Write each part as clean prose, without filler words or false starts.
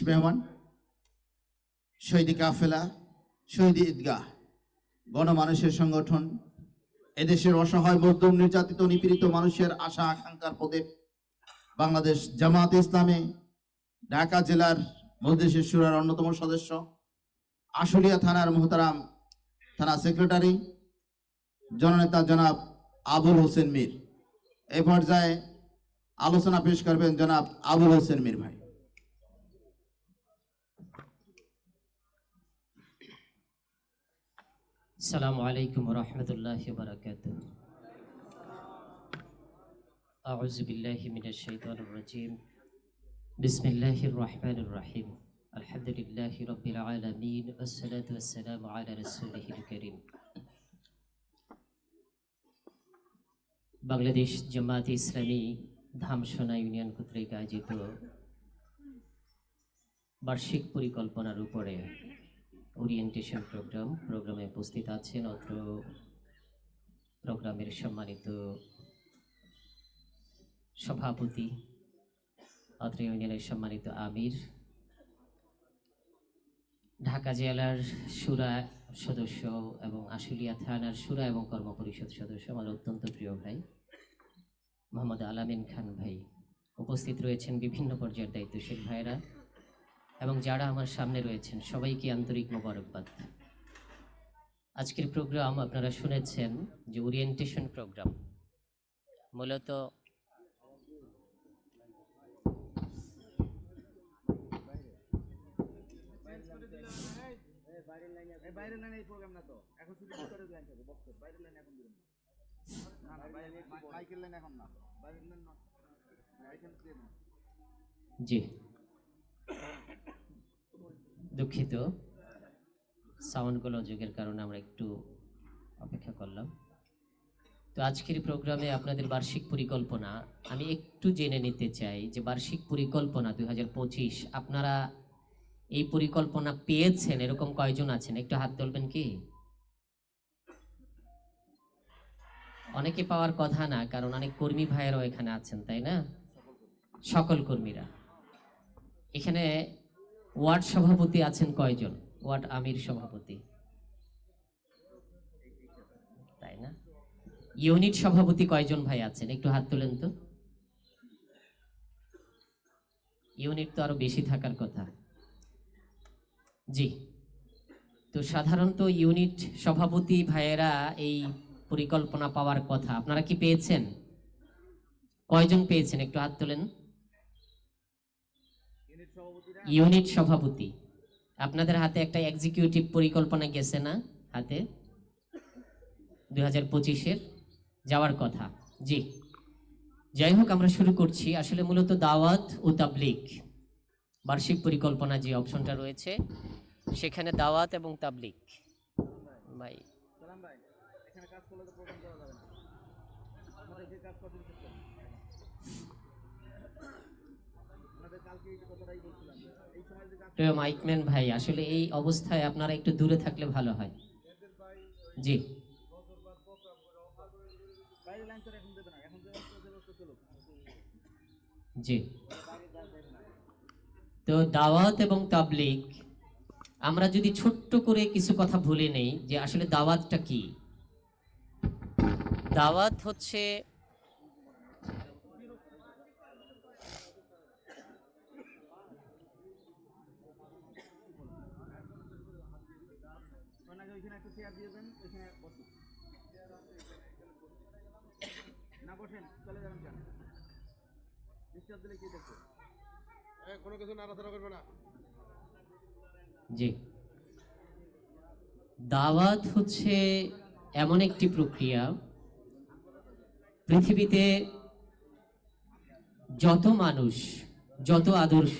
মেহমান, শহীদ কাফেলা, শহীদ ঈদগাহ, গণমানুষের সংগঠন, এদেশের অসহায় মজলুম নির্যাতিত নিপীড়িত মানুষের আশা আকাঙ্ক্ষার প্রতীক বাংলাদেশ জামায়াতে ইসলামী ঢাকা জেলার মজলিসের শুরার অন্যতম সদস্য, আশুলিয়া থানার মোহতারাম থানা সেক্রেটারি জননেতা জনাব আবুল হোসেন মীর। এই পর্যায়ে আলোচনা পেশ করবেন জনাব আবুল হোসেন মীর ভাই। আসসালামু আলাইকুম ওয়া রাহমাতুল্লাহি ওয়া বারাকাতুহু। আউযু বিল্লাহি মিনাশ শাইতানির রাজীম। বিসমিল্লাহির রহমানির রহিম। আলহামদুলিল্লাহি রাব্বিল আলামিন ওয়াসসালাতু ওয়াসসালামু আলা রাসূলিহিল কারীম। বাংলাদেশ জামায়াতে ইসলামী ধামসোনা ইউনিয়ন কর্তৃক আয়োজিত বার্ষিক পরিকল্পনার উপরে ওরিয়েন্টেশন প্রোগ্রামে উপস্থিত আছেন অত্র প্রোগ্রামের সম্মানিত সভাপতি, অত্র ইউনিয়নের সম্মানিত আমির, ঢাকা জেলার শুরা সদস্য এবং আশুলিয়া থানার শুরা এবং কর্মপরিষদ সদস্য আমার অত্যন্ত প্রিয় ভাই মোহাম্মদ আলামিন খান ভাই, উপস্থিত রয়েছেন বিভিন্ন পর্যায়ের দায়িত্বশীল ভাইরা এবং যারা আমার সামনে রয়েছেন সবাইকে আন্তরিক মোবারকবাদ। আজকের প্রোগ্রাম আপনারা শুনেছেন যে ওরিয়েন্টেশন প্রোগ্রাম, মূলত জি দুঃখিত, সাউন্ড গোলযোগের কারণে আমরা একটু অপেক্ষা করলাম। তো আজকের প্রোগ্রামে আপনাদের বার্ষিক পরিকল্পনা আমি একটু জেনে নিতে চাই যে বার্ষিক পরিকল্পনা 2025 আপনারা এই পরিকল্পনা পেয়েছেন এরকম কয়জন আছেন? একটু হাত তুলবেন কি? অনেকে পাওয়ার কথা না, কারণ অনেক কর্মী ভাইয়েরাও এখানে আছেন, তাই না? সকল কর্মীরা এখানে। ওয়ার্ড সভাপতি আছেন কয়জন? ওয়ার্ড আমির সভাপতি, তাই না? ইউনিট সভাপতি কয়জন ভাই আছেন? একটু হাত তোলেন তো। ইউনিট তো আরো বেশি থাকার কথা। জি, তো সাধারণত ইউনিট সভাপতি ভাইয়েরা এই পরিকল্পনা পাওয়ার কথা, আপনারা কি পেয়েছেন? কয়জন পেয়েছেন? একটু হাত তোলেন। ইউনিট সভাপতি আপনাদের হাতে একটা এক্সিকিউটিভ পরিকল্পনা গেছে না হাতে? 2025-এর যাওয়ার কথা। জি, যাই হোক, আমরা শুরু করছি। আসলে মূলত দাওয়াত ও তাবলীগ বার্ষিক পরিকল্পনা যে অপশনটা রয়েছে সেখানে দাওয়াত এবং তাবলীগ ভাই মাইকম্যান ভাই, আসলে এই অবস্থায় আপনারা একটু দূরে থাকলে ভালো হয়। জি, জি, তো দাওয়াত এবং তাবলীগ আমরা যদি ছোট্ট করে কিছু কথা ভুলে নেই যে আসলে দাওয়াতটা কি। দাওয়াত হচ্ছে জি, দাওয়াত হচ্ছে এমন একটি প্রক্রিয়া, পৃথিবীতে যত মানুষ, যত আদর্শ,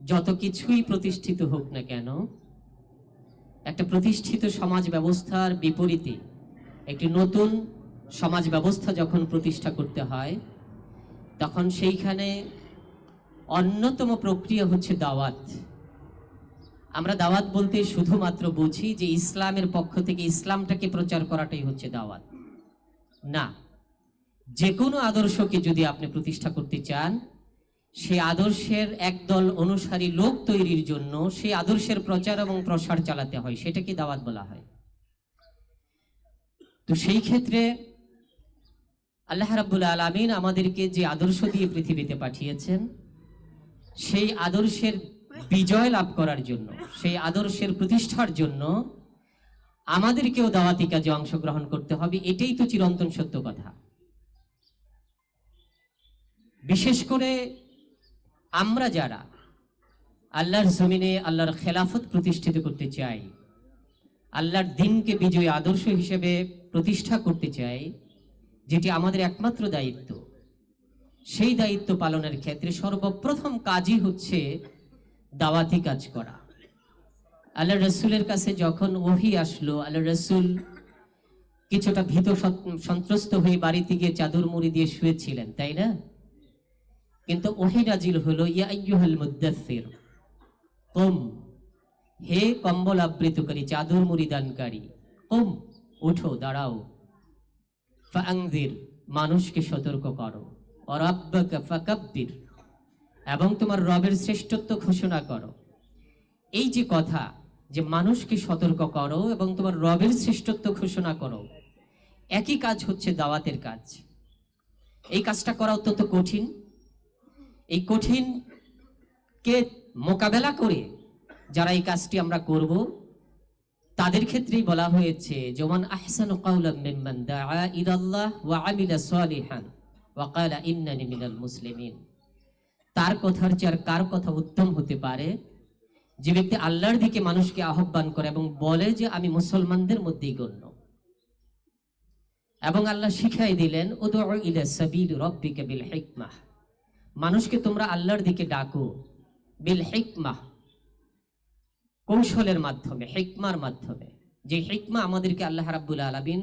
যত কিছুই প্রতিষ্ঠিত হোক না কেন, একটা প্রতিষ্ঠিত সমাজ ব্যবস্থার বিপরীতে একটি নতুন সমাজ ব্যবস্থা যখন প্রতিষ্ঠা করতে হয় তখন সেইখানে অন্যতম প্রক্রিয়া হচ্ছে দাওয়াত। আমরা দাওয়াত বলতে শুধুমাত্র বুঝি যে ইসলামের পক্ষ থেকে ইসলামটাকে প্রচার করাটাই হচ্ছে দাওয়াত না। যে কোনো আদর্শকে যদি আপনি প্রতিষ্ঠা করতে চান সেই আদর্শের একদল অনুসারী লোক তৈরির জন্য সেই আদর্শের প্রচার এবং প্রসার চালাতে হয়, সেটাকে দাওয়াত বলা হয়। তো সেই ক্ষেত্রে আল্লাহ রাব্বুল আলামিন আমাদেরকে যে আদর্শ দিয়ে পৃথিবীতে পাঠিয়েছেন, সেই আদর্শের বিজয় লাভ করার জন্য, সেই আদর্শের প্রতিষ্ঠার জন্য আমাদেরকেও দাওয়াতি কাজে অংশগ্রহণ করতে হবে। এটাই তো চিরন্তন সত্য কথা। বিশেষ করে আমরা যারা আল্লাহর জমিনে আল্লাহর খেলাফত প্রতিষ্ঠিত করতে চাই, আল্লাহর দিনকে বিজয়ী আদর্শ হিসেবে প্রতিষ্ঠা করতে চাই, যেটি আমাদের একমাত্র দায়িত্ব, সেই দায়িত্ব পালনের ক্ষেত্রে সর্বপ্রথম কাজই হচ্ছে দাওয়াতি কাজ করা। আল্লাহ রসুলের কাছে যখন ওহী আসলো, আল্লাহ রসুল কিছুটা ভীত সন্ত্রস্ত হয়ে বাড়িতে গিয়ে চাদর মুড়ি দিয়ে শুয়েছিলেন, তাই না? কিন্তু ওহী নাজিল হলো, ইয়া আইয়ুহাল মুদ্দাসসির কুম, হে কম্বল আবৃতকারী, চাদর মুড়ি দানকারী, কুম, উঠো, দাঁড়াও, ফাআনজির, মানুষকে সতর্ক করো, ওয়ারাব্বাকা ফাকাব্বির, এবং তোমার রবের শ্রেষ্ঠত্ব ঘোষণা করো। এই যে কথা, যে মানুষকে সতর্ক করো এবং তোমার রবের শ্রেষ্ঠত্ব ঘোষণা করো, একই কাজ হচ্ছে দাওয়াতের কাজ। এই কাজটা করা অত্যন্ত কঠিন। এই কঠিনকে মোকাবেলা করে যারা এই কাজটি আমরা করব, তাদের ক্ষেত্রেই বলা হয়েছে, যেমন আহসানু কাওলাম মিম্মান দাআ ইলাল্লাহ ওয়া আমিলা সালিহান ওয়া ক্বালা ইন্নানি মিনাল মুসলিমিন। তার কথার চেয়ে আর কার কথা উত্তম হতে পারে, যে ব্যক্তি আল্লাহর দিকে মানুষকে আহ্বান করে এবং বলে যে আমি মুসলমানদের মধ্যেই গণ্য। এবং আল্লাহ শিখাই দিলেন, উদউ ইলা সাবিল রাব্বিকা বিল হিকমাহ, মানুষকে তোমরা আল্লাহর দিকে ডাকো, বিল হিকমাহ, কৌশলের মাধ্যমে, হিকমার মাধ্যমে। যে হিকমা আমাদেরকে আল্লাহ রাব্বুল আলামিন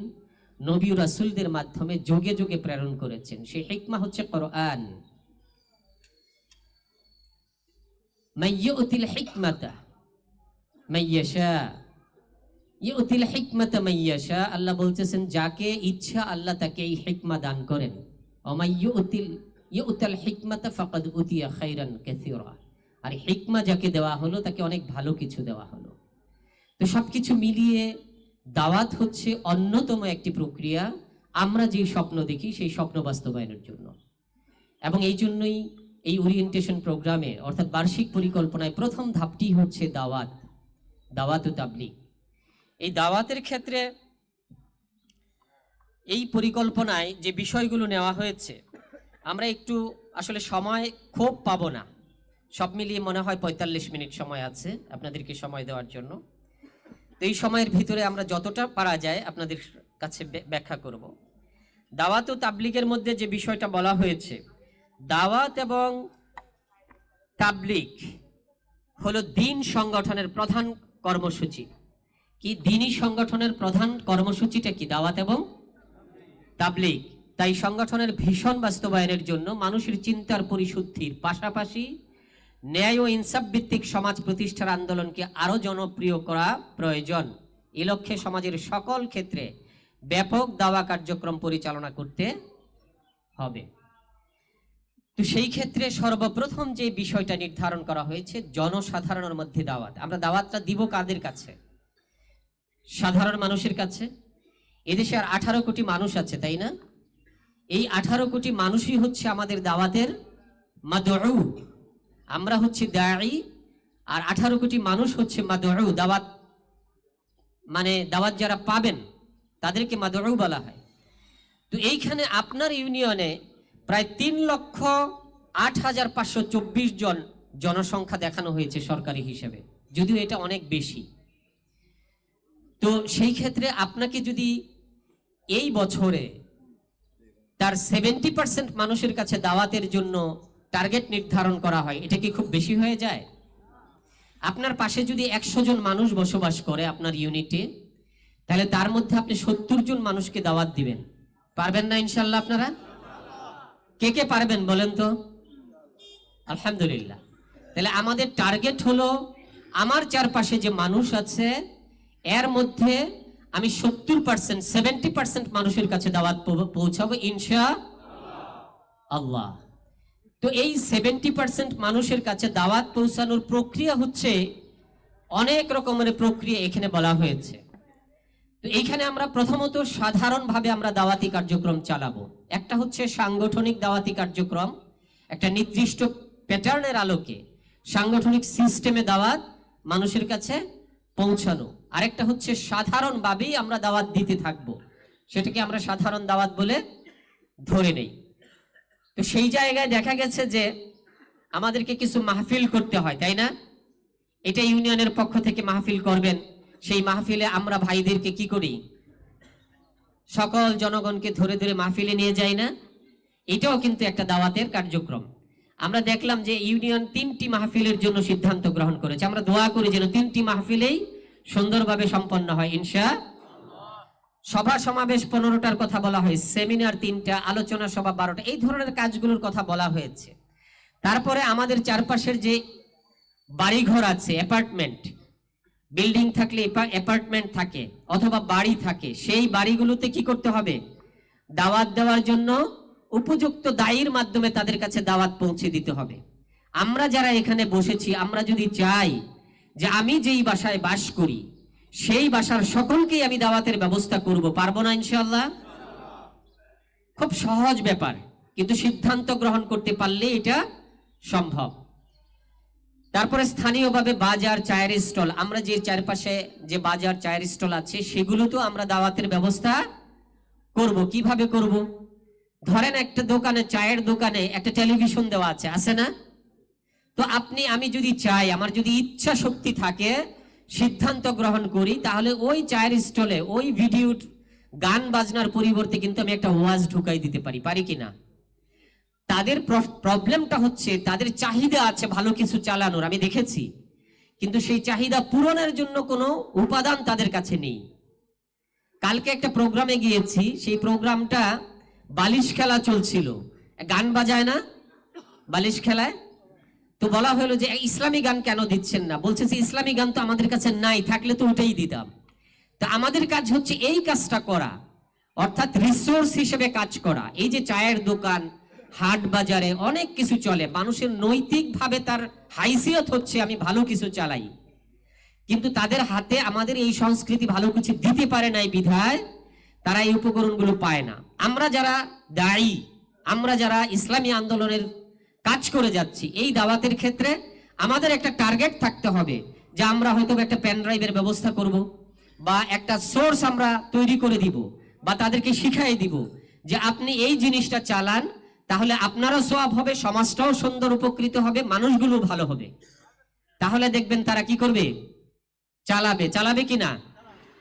নবী ও রাসূলদের মাধ্যমে যোগে যোগে প্রেরণ করেছেন, সেই হিকমা হচ্ছে কোরআন। মাইয়ুতিল হিকমাতা মাইয়াশা, ইউতিল হিকমাতা মাইয়াশা, আল্লাহ বলতেছেন যাকে ইচ্ছা আল্লাহ তাকে এই হিকমা দান করেন। ইউতাল হিকমাতা ফাকাদ উতিয়া খাইরান কাসীরা, আর হিকমা যাকে দেওয়া হলো তাকে অনেক ভালো কিছু দেওয়া হলো। তো সবকিছু মিলিয়ে দাওয়াত হচ্ছে অন্যতম একটি প্রক্রিয়া আমরা যে স্বপ্ন দেখি সেই স্বপ্ন বাস্তবায়নের জন্য। এবং এই জন্যই এই ওরিয়েন্টেশন প্রোগ্রামে, অর্থাৎ বার্ষিক পরিকল্পনায় প্রথম ধাপটি হচ্ছে দাওয়াত, দাওয়াত ও তাবলীগ। এই দাওয়াতের ক্ষেত্রে এই পরিকল্পনায় যে বিষয়গুলো নেওয়া হয়েছে, আমরা একটু আসলে সময় খুব পাবো না, সব মিলিয়ে মনে হয় 45 মিনিট সময় আছে আপনাদেরকে সময় দেওয়ার জন্য। তো এই সময়ের ভিতরে আমরা যতটা পারা যায় আপনাদের কাছে ব্যাখ্যা করব। দাওয়াত ও তাবলীগের মধ্যে যে বিষয়টা বলা হয়েছে, দাওয়াত এবং তাবলীগ হলো দ্বীন সংগঠনের প্রধান কর্মসূচি। কি দ্বীনি সংগঠনের প্রধান কর্মসূচিটা কি? দাওয়াত এবং তাবলীগ। তাই সংগঠনের ভীষণ বাস্তবায়নের জন্য মানুষের চিন্তার পরিশুদ্ধির পাশাপাশি ন্যায় ও ইনসাফ ভিত্তিক সমাজ প্রতিষ্ঠার আন্দোলনকে আরো জনপ্রিয় করা প্রয়োজন। এই লক্ষ্যে সমাজের সকল ক্ষেত্রে ব্যাপক দাওয়া কার্যক্রম পরিচালনা করতে হবে। তো সেই ক্ষেত্রে সর্বপ্রথম যে বিষয়টা নির্ধারণ করা হয়েছে, জনসাধারণের মধ্যে দাওয়াত। আমরা দাওয়াতটা দিব কাদের কাছে? সাধারণ মানুষের কাছে। এদেশে আর 18 কোটি মানুষ আছে, তাই না? এই 18 কোটি মানুষই হচ্ছে আমাদের দাওয়াতের মাদউ। আমরা হচ্ছে দাঈ, আর 18 কোটি মানুষ হচ্ছে মাদউ। দাওয়াত মানে দাওয়াত যারা পাবেন তাদেরকে মাদউ বলা হয়। তো এইখানে আপনার ইউনিয়নে প্রায় 3,08,524 জন জনসংখ্যা দেখানো হয়েছে সরকারি হিসেবে, যদিও এটা অনেক বেশি। তো সেই ক্ষেত্রে আপনাকে যদি এই বছরে তার 70% মানুষের কাছে দাওয়াতের জন্য টার্গেট নির্ধারণ করা হয়, এটা কি খুব বেশি হয়ে যায়? আপনার পাশে যদি 100 জন মানুষ বসবাস করে আপনার ইউনিটে, তাহলে তার মধ্যে আপনি 70 জন মানুষকে দাওয়াত দিবেন। পারবেন না ইনশাল্লাহ? আপনারা কে কে পারবেন বলেন তো? আলহামদুলিল্লাহ। তাহলে আমাদের টার্গেট হলো আমার চারপাশে যে মানুষ আছে এর মধ্যে আমি 70% মানুষের কাছে দাওয়াত পৌঁছাবো ইনশাআল্লাহ। তো এই 70% মানুষের কাছে দাওয়াত পৌঁছানোর প্রক্রিয়া হচ্ছে অনেক রকমের প্রক্রিয়া এখানে বলা হয়েছে। তো এইখানে আমরা প্রথমত সাধারণভাবে আমরা দাওয়াতি কার্যক্রম চালাবো। একটা হচ্ছে সাংগঠনিক দাওয়াতি কার্যক্রম, একটা নির্দিষ্ট প্যাটার্নের আলোকে সাংগঠনিক সিস্টেমে দাওয়াত মানুষের কাছে পৌঁছানো। আরেকটা হচ্ছে সাধারণভাবেই আমরা দাওয়াত দিতে থাকবো, সেটাকে আমরা সাধারণ দাওয়াত বলে ধরে নেই। তো সেই জায়গায় দেখা গেছে যে আমাদেরকে কিছু মাহফিল করতে হয়, তাই না? এটা ইউনিয়নের পক্ষ থেকে মাহফিল করবেন, সেই মাহফিলে আমরা ভাইদেরকে কি করি, সকল জনগণকে ধরে ধরে মাহফিলে নিয়ে যাই না? এটাও কিন্তু একটা দাওয়াতের কার্যক্রম। আমরা দেখলাম যে ইউনিয়ন 3টি মাহফিলের জন্য সিদ্ধান্ত গ্রহণ করেছে। আমরা দোয়া করি যেন 3টি মাহফিলেই সুন্দরভাবে সম্পন্ন হয় ইনশাআল্লাহ। সভা সমাবেশ 15টার কথা বলা হয়, সেমিনার 3টা, আলোচনা সভা 12টা, এই ধরনের কাজগুলোর কথা বলা হয়েছে। তারপরে আমাদের চারপাশের যে বাড়িঘর আছে, অ্যাপার্টমেন্ট, বিল্ডিং থাকলে অ্যাপার্টমেন্ট থাকে অথবা বাড়ি থাকে, সেই বাড়িগুলোতে কি করতে হবে, দাওয়াত দেওয়ার জন্য উপযুক্ত দায়ীর মাধ্যমে তাদের কাছে দাওয়াত পৌঁছে দিতে হবে। আমরা যারা এখানে বসেছি, আমরা যদি চাই যে আমি যেই বাসায় বাস করি সেই বাসার সকলকেই আমি দাওয়াতের ব্যবস্থা করব, পারবো না ইনশাআল্লাহ? খুব সহজ ব্যাপার, কিন্তু সিদ্ধান্ত গ্রহণ করতে পারলে এটা সম্ভব। তারপরে স্থানীয়ভাবে বাজার, চায়ের স্টল, আমরা যে চারপাশে যে বাজার, চায়ের স্টল আছে সেগুলোতেও আমরা দাওয়াতের ব্যবস্থা করব। কিভাবে করব? ধরেন একটা দোকানে, চায়ের দোকানে একটা টেলিভিশন দেওয়া আছে, আছে না? তো আমি যদি চাই, আমার যদি ইচ্ছা শক্তি থাকে, সিদ্ধান্ত গ্রহণ করি, তাহলে ওই চায়ের স্টলে ওই ভিডিও গান বাজনার পরিবর্তে কিন্তু আমি একটা ওয়াজ ঢুকাই দিতে পারি, পারি কিনা? তাদের প্রবলেমটা হচ্ছে তাদের চাহিদা আছে ভালো কিছু চালানোর, আমি দেখেছি, কিন্তু সেই চাহিদা পূরণের জন্য কোনো উপাদান তাদের কাছে নেই। কালকে একটা প্রোগ্রামে গিয়েছি, সেই প্রোগ্রামটা বালিশ খেলা চলছিল, গান বাজায় না বালিশ খেলায়, তো বলা হলো যে ইসলামী গান কেন দিচ্ছেন না? বলছে যে ইসলামী গান তো আমাদের কাছে নাই, থাকলে তো ওটাই দিতাম। তা আমাদের কাজ হচ্ছে এই কাজটা করা, অর্থাৎ রিসোর্স হিসেবে কাজ করা। এই যে চায়ের দোকান, হাট বাজারে অনেক কিছু চলে, মানুষের নৈতিকভাবে তার হাইসিয়ত হচ্ছে আমি ভালো কিছু চালাই, কিন্তু তাদের হাতে আমাদের এই সংস্কৃতি ভালো কিছু দিতে পারে নাই বিধায় তারা এই উপকরণগুলো পায় না। আমরা যারা দায়ী, আমরা যারা ইসলামী আন্দোলনের কাজ করে যাচ্ছি, এই দাওয়াতের ক্ষেত্রে আমাদের একটা টার্গেট থাকতে হবে যে আমরা হয়তো একটা পেন ড্রাইভের ব্যবস্থা করব, বা একটা সোর্স আমরা তৈরি করে দিব, বা তাদেরকে শিখাই দিব যে আপনি এই জিনিসটা চালান, তাহলে আপনারও সওয়াব হবে, সমাজটাও সুন্দর উপকৃত হবে, মানুষগুলো ভালো হবে। তাহলে দেখবেন তারা কি করবে, চালাবে কিনা।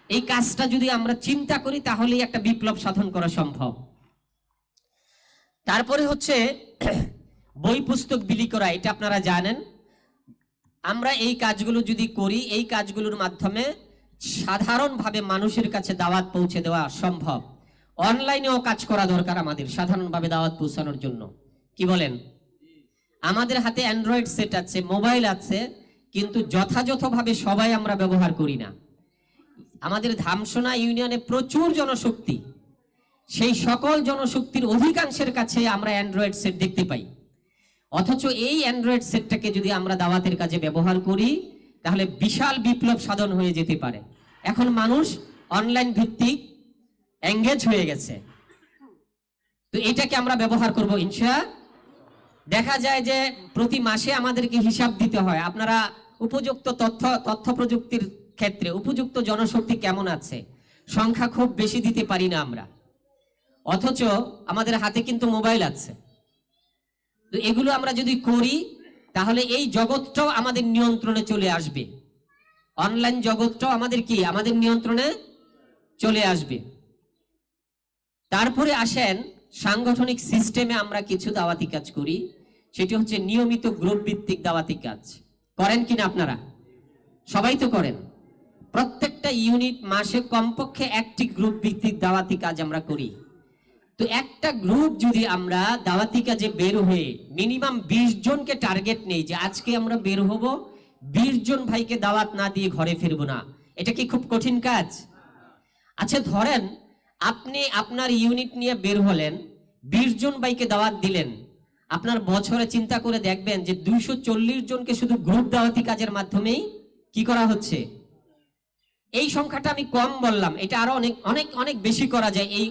এই কাজটা যদি আমরা চিন্তা করি তাহলেই একটা বিপ্লব সাধন করা সম্ভব। তারপরে হচ্ছে বই পুস্তক বিলি করা, এটা আপনারা জানেন। আমরা এই কাজগুলো যদি করি, এই কাজগুলোর মাধ্যমে সাধারণভাবে মানুষের কাছে দাওয়াত পৌঁছে দেওয়া সম্ভব। অনলাইনেও কাজ করা দরকার আমাদের সাধারণভাবে দাওয়াত পৌঁছানোর জন্য, কি বলেন? আমাদের হাতে অ্যান্ড্রয়েড সেট আছে, মোবাইল আছে, কিন্তু যথাযথভাবে সবাই আমরা ব্যবহার করি না। আমাদের ধামসোনা ইউনিয়নে প্রচুর জনশক্তি, সেই সকল জনশক্তির অধিকাংশের কাছে আমরা অ্যান্ড্রয়েড সেট দেখতে পাই, অথচ এই অ্যান্ড্রয়েড সেটটাকে যদি আমরা দাওয়াতের কাজে ব্যবহার করি তাহলে বিশাল বিপ্লব সাধন হয়ে যেতে পারে। এখন মানুষ অনলাইন ভিত্তিক এঙ্গেজ হয়ে গেছে, তো এটাকে আমরা ব্যবহার করব ইনশাআল্লাহ। দেখা যায় যে প্রতি মাসে আমাদেরকে হিসাব দিতে হয়, আপনারা উপযুক্ত তথ্য প্রযুক্তির ক্ষেত্রে উপযুক্ত জনশক্তি কেমন আছে, সংখ্যা খুব বেশি দিতে পারি না আমরা, অথচ আমাদের হাতে কিন্তু মোবাইল আছে। তো এগুলো আমরা যদি করি তাহলে এই জগৎটাও আমাদের নিয়ন্ত্রণে চলে আসবে, অনলাইন জগৎটাও আমাদের নিয়ন্ত্রণে চলে আসবে। তারপরে আসেন সাংগঠনিক সিস্টেমে আমরা কিছু দাওয়াতি কাজ করি, সেটি হচ্ছে নিয়মিত গ্রুপ ভিত্তিক দাওয়াতি কাজ। করেন কিনা আপনারা? সবাই তো করেন। প্রত্যেকটা ইউনিট মাসে কমপক্ষে একটি গ্রুপ ভিত্তিক দাওয়াতি কাজ আমরা করি। তো একটা গ্রুপ যদি আমরা দাওয়াতি কাজে বের হয়ে মিনিমাম 20 জনকে টার্গেট নেই যে আজকে আমরা বের হব, 20 জন ভাইকে দাওয়াত না দিয়ে ঘরে ফিরবো না, এটা কি খুব কঠিন কাজ? আচ্ছা ধরেন আপনি আপনার ইউনিট নিয়ে বের হলেন, 20 জন ভাইকে দাওয়াত দিলেন, আপনার বছরে চিন্তা করে দেখবেন যে 240 জনকে শুধু গ্রুপ দাওয়াতি কাজের মাধ্যমেই কি করা হচ্ছে। এই সংখ্যাটা আমি কম বললাম, এটা আরো অনেক অনেক অনেক বেশি করা যায়। এই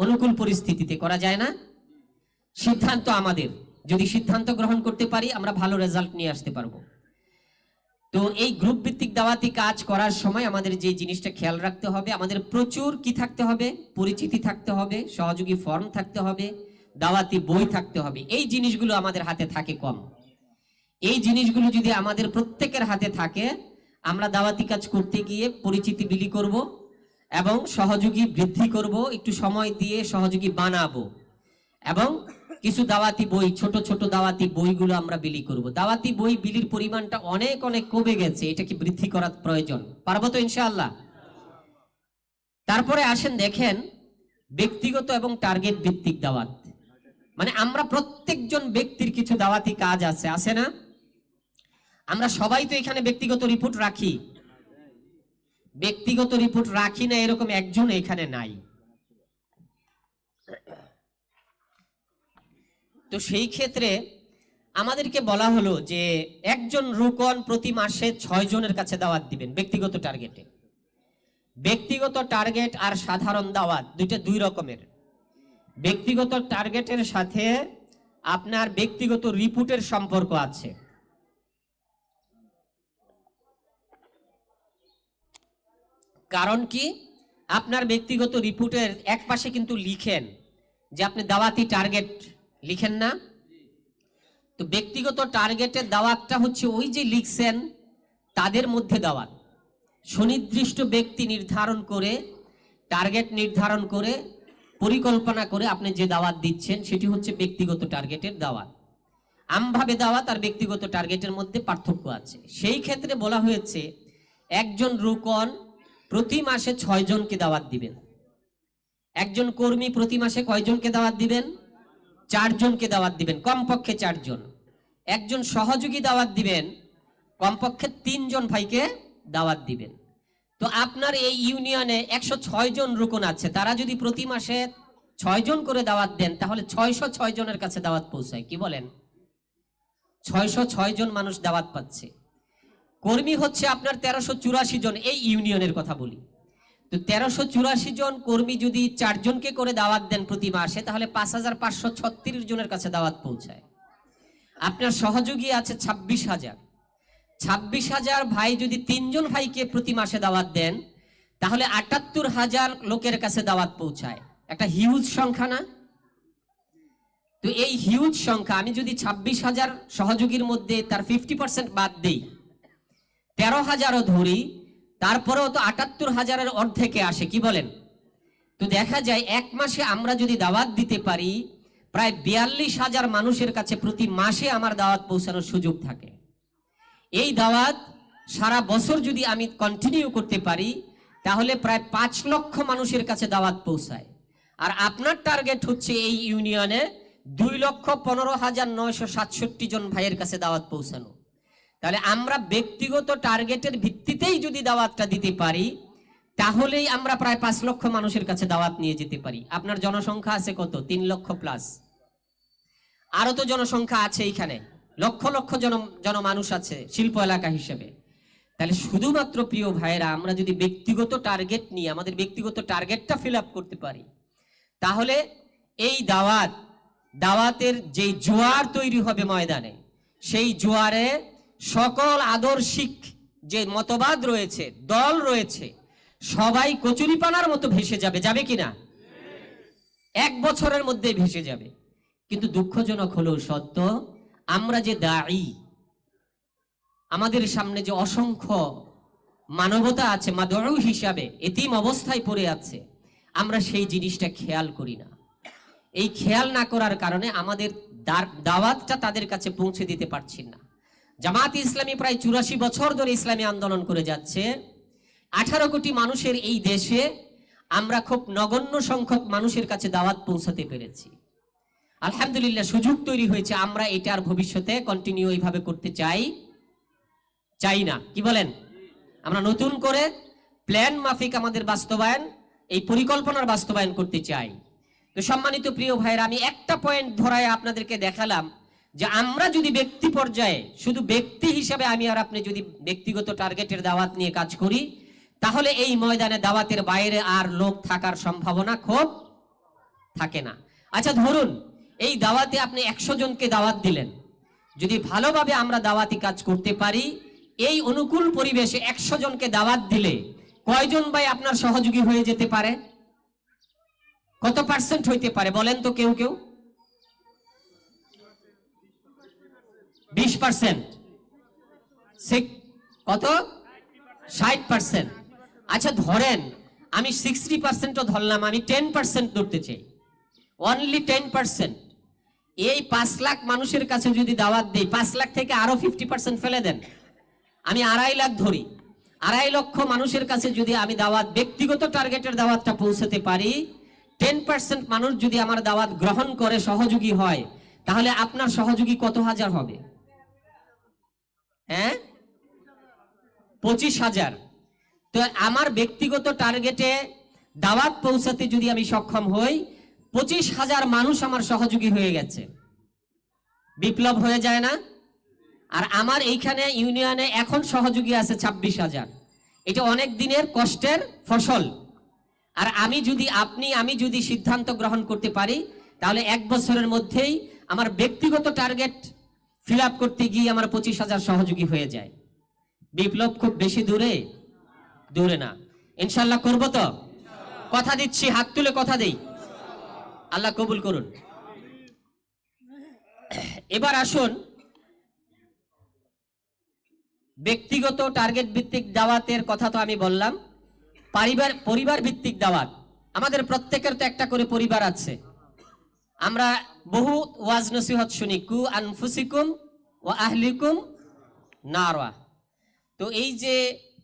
অনুকূল পরিস্থিতিতে করা যায় না? সিদ্ধান্ত আমাদের, যদি সিদ্ধান্ত গ্রহণ করতে পারি আমরা ভালো রেজাল্ট নিয়ে আসতে পারবো। তো এই গ্রুপ ভিত্তিক দাওয়াতি কাজ করার সময় আমাদের যে জিনিসটা খেয়াল রাখতে হবে, আমাদের প্রচুর কি থাকতে হবে, পরিচিতি থাকতে হবে, সহযোগী ফর্ম থাকতে হবে, দাওয়াতি বই থাকতে হবে। এই জিনিসগুলো আমাদের হাতে থাকে কম। এই জিনিসগুলো যদি আমাদের প্রত্যেকের হাতে থাকে, আমরা দাওয়াতি কাজ করতে গিয়ে পরিচিতি বিলি করব এবং সহযোগী বৃদ্ধি করব, একটু সময় দিয়ে সহযোগী বানাবো এবং কিছু দাওয়াতি বই, ছোট ছোট দাওয়াতি বইগুলো আমরা বিলি করব। দাওয়াতি বই বিলির পরিমাণটা অনেক অনেক কমে গেছে, এটা কি বৃদ্ধি করার প্রয়োজন? পারবো তো ইনশাআল্লাহ? তারপরে আসেন দেখেন ব্যক্তিগত এবং টার্গেট ভিত্তিক দাওয়াত। মানে আমরা প্রত্যেকজন ব্যক্তির কিছু দাওয়াতি কাজ আছে, আছে না? আমরা সবাই তো এখানে ব্যক্তিগত রিপোর্ট রাখি। ব্যক্তিগত রিপোর্ট রাখি না এরকম একজন এখানে নাই। তো সেই ক্ষেত্রে আমাদেরকে বলা হলো যে একজন রুকন প্রতি মাসে 6 জনের কাছে দাওয়াত দিবেন ব্যক্তিগত টার্গেটে। ব্যক্তিগত টার্গেট আর সাধারণ দাওয়াত দুইটা দুই রকমের। ব্যক্তিগত টার্গেটের সাথে আপনার ব্যক্তিগত রিপোর্টের সম্পর্ক আছে। কারণ কি, আপনার ব্যক্তিগত রিপোর্টের এক পাশে কিন্তু লিখেন যে আপনি দাওয়াতি টার্গেট, লিখেন না? তো ব্যক্তিগত টার্গেটের দাওয়াতটা হচ্ছে ওই যে লিখছেন তাদের মধ্যে দাওয়াত। সুনির্দিষ্ট ব্যক্তি নির্ধারণ করে, টার্গেট নির্ধারণ করে, পরিকল্পনা করে আপনি যে দাওয়াত দিচ্ছেন সেটি হচ্ছে ব্যক্তিগত টার্গেটের দাওয়াত। আমভাবে দাওয়াত আর ব্যক্তিগত টার্গেটের মধ্যে পার্থক্য আছে। সেই ক্ষেত্রে বলা হয়েছে একজন রুকন প্রতি মাসে 6 জনকে দাওয়াত দিবেন। একজন কর্মী প্রতি মাসে কয়জনকে দাওয়াত দিবেন? 4 জনকে দাওয়াত দিবেন, কমপক্ষে 4 জন। একজন সহযোগী দাওয়াত দিবেন, কমপক্ষে 3 জন ভাইকে দাওয়াত দিবেন। তো আপনার এই ইউনিয়নে 106 জন রুকন আছে, তারা যদি প্রতি মাসে 6 জন করে দাওয়াত দেন তাহলে 606 জনের কাছে দাওয়াত পৌঁছায়। কি বলেন? 606 জন মানুষ দাওয়াত পাচ্ছে। কর্মী হচ্ছে আপনার 1384 জন, এই ইউনিয়নের কথা বলি। তো 1384 জন কর্মী যদি 4 জনকে করে দাওয়াত দেন প্রতি মাসে তাহলে 5536 জনের কাছে দাওয়াত পৌঁছায়। আপনার সহযোগী আছে 26,000 ভাই যদি 3 জন ভাইকে প্রতি মাসে দাওয়াত দেন তাহলে 78,000 লোকের কাছে দাওয়াত পৌঁছায়। একটা হিউজ সংখ্যা না? তো এই হিউজ সংখ্যা আমি যদি 26,000 সহযোগীর মধ্যে তার 50% বাদ দেই, 13,000ও ধরি, তারপরেও তো 78,000-এর অর্ধেকে আসে। কি বলেন? তো দেখা যায় এক মাসে আমরা যদি দাওয়াত দিতে পারি প্রায় 42,000 মানুষের কাছে প্রতি মাসে আমার দাওয়াত পৌঁছানোর সুযোগ থাকে। এই দাওয়াত সারা বছর যদি আমি কন্টিনিউ করতে পারি তাহলে প্রায় 5 লক্ষ মানুষের কাছে দাওয়াত পৌঁছায়। আর আপনার টার্গেট হচ্ছে এই ইউনিয়নে 2,15,967 জন ভাইয়ের কাছে দাওয়াত পৌঁছানো। তাহলে আমরা ব্যক্তিগত টার্গেটের ভিত্তিতেই যদি দাওয়াতটা দিতে পারি তাহলেই আমরা প্রায় 5 লক্ষ মানুষের কাছে দাওয়াত নিয়ে যেতে পারি। আপনার জনসংখ্যা আছে কত? 3 লক্ষ প্লাস। আরো তো জনসংখ্যা আছে, এখানে লক্ষ লক্ষ জনমানুষ আছে শিল্প এলাকা হিসেবে। তাহলে শুধুমাত্র প্রিয় ভাইয়েরা আমরা যদি ব্যক্তিগত টার্গেট নিয়ে আমাদের ব্যক্তিগত টার্গেটটা ফিল আপ করতে পারি তাহলে এই দাওয়াতের যে জোয়ার তৈরি হবে ময়দানে, সেই জোয়ারে সকল আদর্শিক যে মতবাদ রয়েছে, দল রয়েছে, সবাই কচুরিপানার মতো ভেসে যাবে। যাবে কিনা? 1 বছরের মধ্যে ভেসে যাবে। কিন্তু দুঃখজনক হলো সত্য, আমরা যে দায়ী, আমাদের সামনে যে অসংখ্য মানবতা আছে মাদউ হিসাবে এতিম অবস্থায় পড়ে আছে, আমরা সেই জিনিসটা খেয়াল করি না। এই খেয়াল না করার কারণে আমাদের দাওয়াতটা তাদের কাছে পৌঁছে দিতে পারছি না। জামাত ইসলামী প্রায় 84 বছর ধরে ইসলামী আন্দোলন করে যাচ্ছে। 18 কোটি মানুষের এই দেশে আমরা খুব নগণ্য সংখ্যক মানুষের কাছে দাওয়াত পৌঁছাতে পেরেছি। আলহামদুলিল্লাহ, সুযোগ তৈরি হয়েছে। আমরা এটার ভবিষ্যতে কন্টিনিউ এইভাবে করতে চাই না। কি বলেন? আমরা নতুন করে প্ল্যান মাফিক আমাদের বাস্তবায়ন, এই পরিকল্পনার বাস্তবায়ন করতে চাই। তো সম্মানিত প্রিয় ভাইরা, আমি একটা পয়েন্ট ধরায় আপনাদেরকে দেখালাম যে আমরা যদি ব্যক্তি পর্যায়ে শুধু ব্যক্তি হিসাবে আমি আর আপনি যদি ব্যক্তিগত টার্গেটের দাওয়াত নিয়ে কাজ করি, তাহলে এই ময়দানে দাওয়াতের বাইরে আর লোক থাকার সম্ভাবনা খুব থাকে না। আচ্ছা ধরুন এই দাওয়াতে আপনি 100 জনকে দাওয়াত দিলেন, যদি ভালোভাবে আমরা দাওয়াতি কাজ করতে পারি, এই অনুকূল পরিবেশে 100 জনকে দাওয়াত দিলে কয়জন ভাই আপনার সহযোগী হয়ে যেতে পারে? কত পার্সেন্ট হইতে পারে বলেন তো কেউ কেউ? 20%। কত? 60%। আচ্ছা ধরেন আমি 60%ও ধরলাম, আমি 10% ধরতে চাই, অনলি 10%। এই 5 লাখ মানুষের কাছে যদি দাওয়াত দেই, 5 লাখ থেকে আরো 50% ফেলে দেন, আমি 2.5 লাখ ধরি, 2.5 লক্ষ মানুষের কাছে যদি আমি দাওয়াত, ব্যক্তিগত টার্গেটের দাওয়াতটা পৌঁছাতে পারি, 10% মানুষ যদি আমার দাওয়াত গ্রহণ করে সহযোগী হয়, তাহলে আপনার সহযোগী কত হাজার হবে? হ্যাঁ, 25,000। তো আমার ব্যক্তিগত টার্গেটে দাওয়াত পৌঁছাতে যদি আমি সক্ষম হই, 25,000 মানুষ আমার সহযোগী হয়ে গেছে, বিপ্লব হয়ে যায় না? আর আমার এইখানে ইউনিয়নে এখন সহযোগী আছে 26,000। এটা অনেক দিনের কষ্টের ফসল। আর আমি যদি সিদ্ধান্ত গ্রহণ করতে পারি, তাহলে 1 বছরের মধ্যেই আমার ব্যক্তিগত টার্গেট ফিল আপ করতে গিয়ে আমার 25,000 সহযোগী হয়ে যায়। বিপ্লব খুব বেশি দূরে না। ইনশাল্লাহ করব তো? কথা দিচ্ছি, হাত তুলে কথা দেই, আল্লাহ কবুল করুন। এবার আসুন, ব্যক্তিগত টার্গেট ভিত্তিক দাওয়াতের কথা তো আমি বললাম। পরিবার ভিত্তিক দাওয়াত, আমাদের প্রত্যেকের তো একটা করে পরিবার আছে। আমরা বহু ওয়াজ নসিহত শুনি, কু আনফুসিকুম ওয়া আহলিকুম নারা। তো এই যে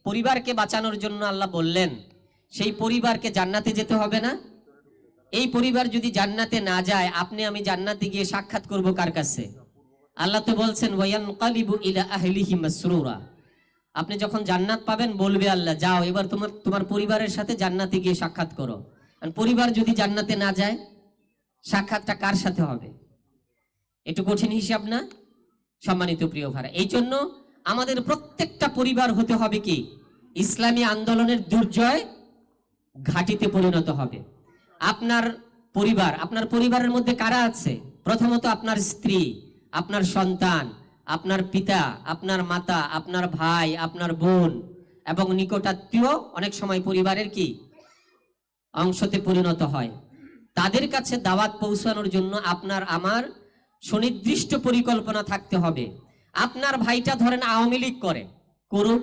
পরিবারকে বাঁচানোর জন্য আল্লাহ বললেন, সেই পরিবারকে জান্নাতে যেতে হবে না? এই পরিবার যদি জান্নাতে না যায়, আপনি আমি জান্নাতে গিয়ে সাক্ষাৎ করব কার কাছে? আল্লাহ তো বলছেন ওয়ায়ানকালিবু ইলা আহলিহি মাসরুরা। আপনি যখন জান্নাত পাবেন, বলবে আল্লাহ, যাও এবার তোমার পরিবারের সাথে জান্নাতে গিয়ে সাক্ষাৎ করো। আর পরিবার যদি জান্নাতে না যায়, সাক্ষাৎটা কার সাথে হবে? একটু কঠিন হিসাব না সম্মানিত প্রিয় ভাইরা? এই জন্য আমাদের প্রত্যেকটা পরিবার হতে হবে কি, ইসলামী আন্দোলনের দুর্জয় ঘাঁটিতে পরিণত হবে। আপনার পরিবারের মধ্যে কারা আছে? প্রথমত আপনার স্ত্রী, আপনার সন্তান, আপনার পিতা, আপনার মাতা, আপনার ভাই, আপনার বোন এবং নিকটাত্মীয় অনেক সময় পরিবারের কি অংশতে পরিণত হয়। তাদের কাছে দাওয়াত পৌঁছানোর জন্য আপনার আমার সুনির্দিষ্ট পরিকল্পনা থাকতে হবে। আপনার ভাইটা ধরেন আওয়ামী লীগ করুক,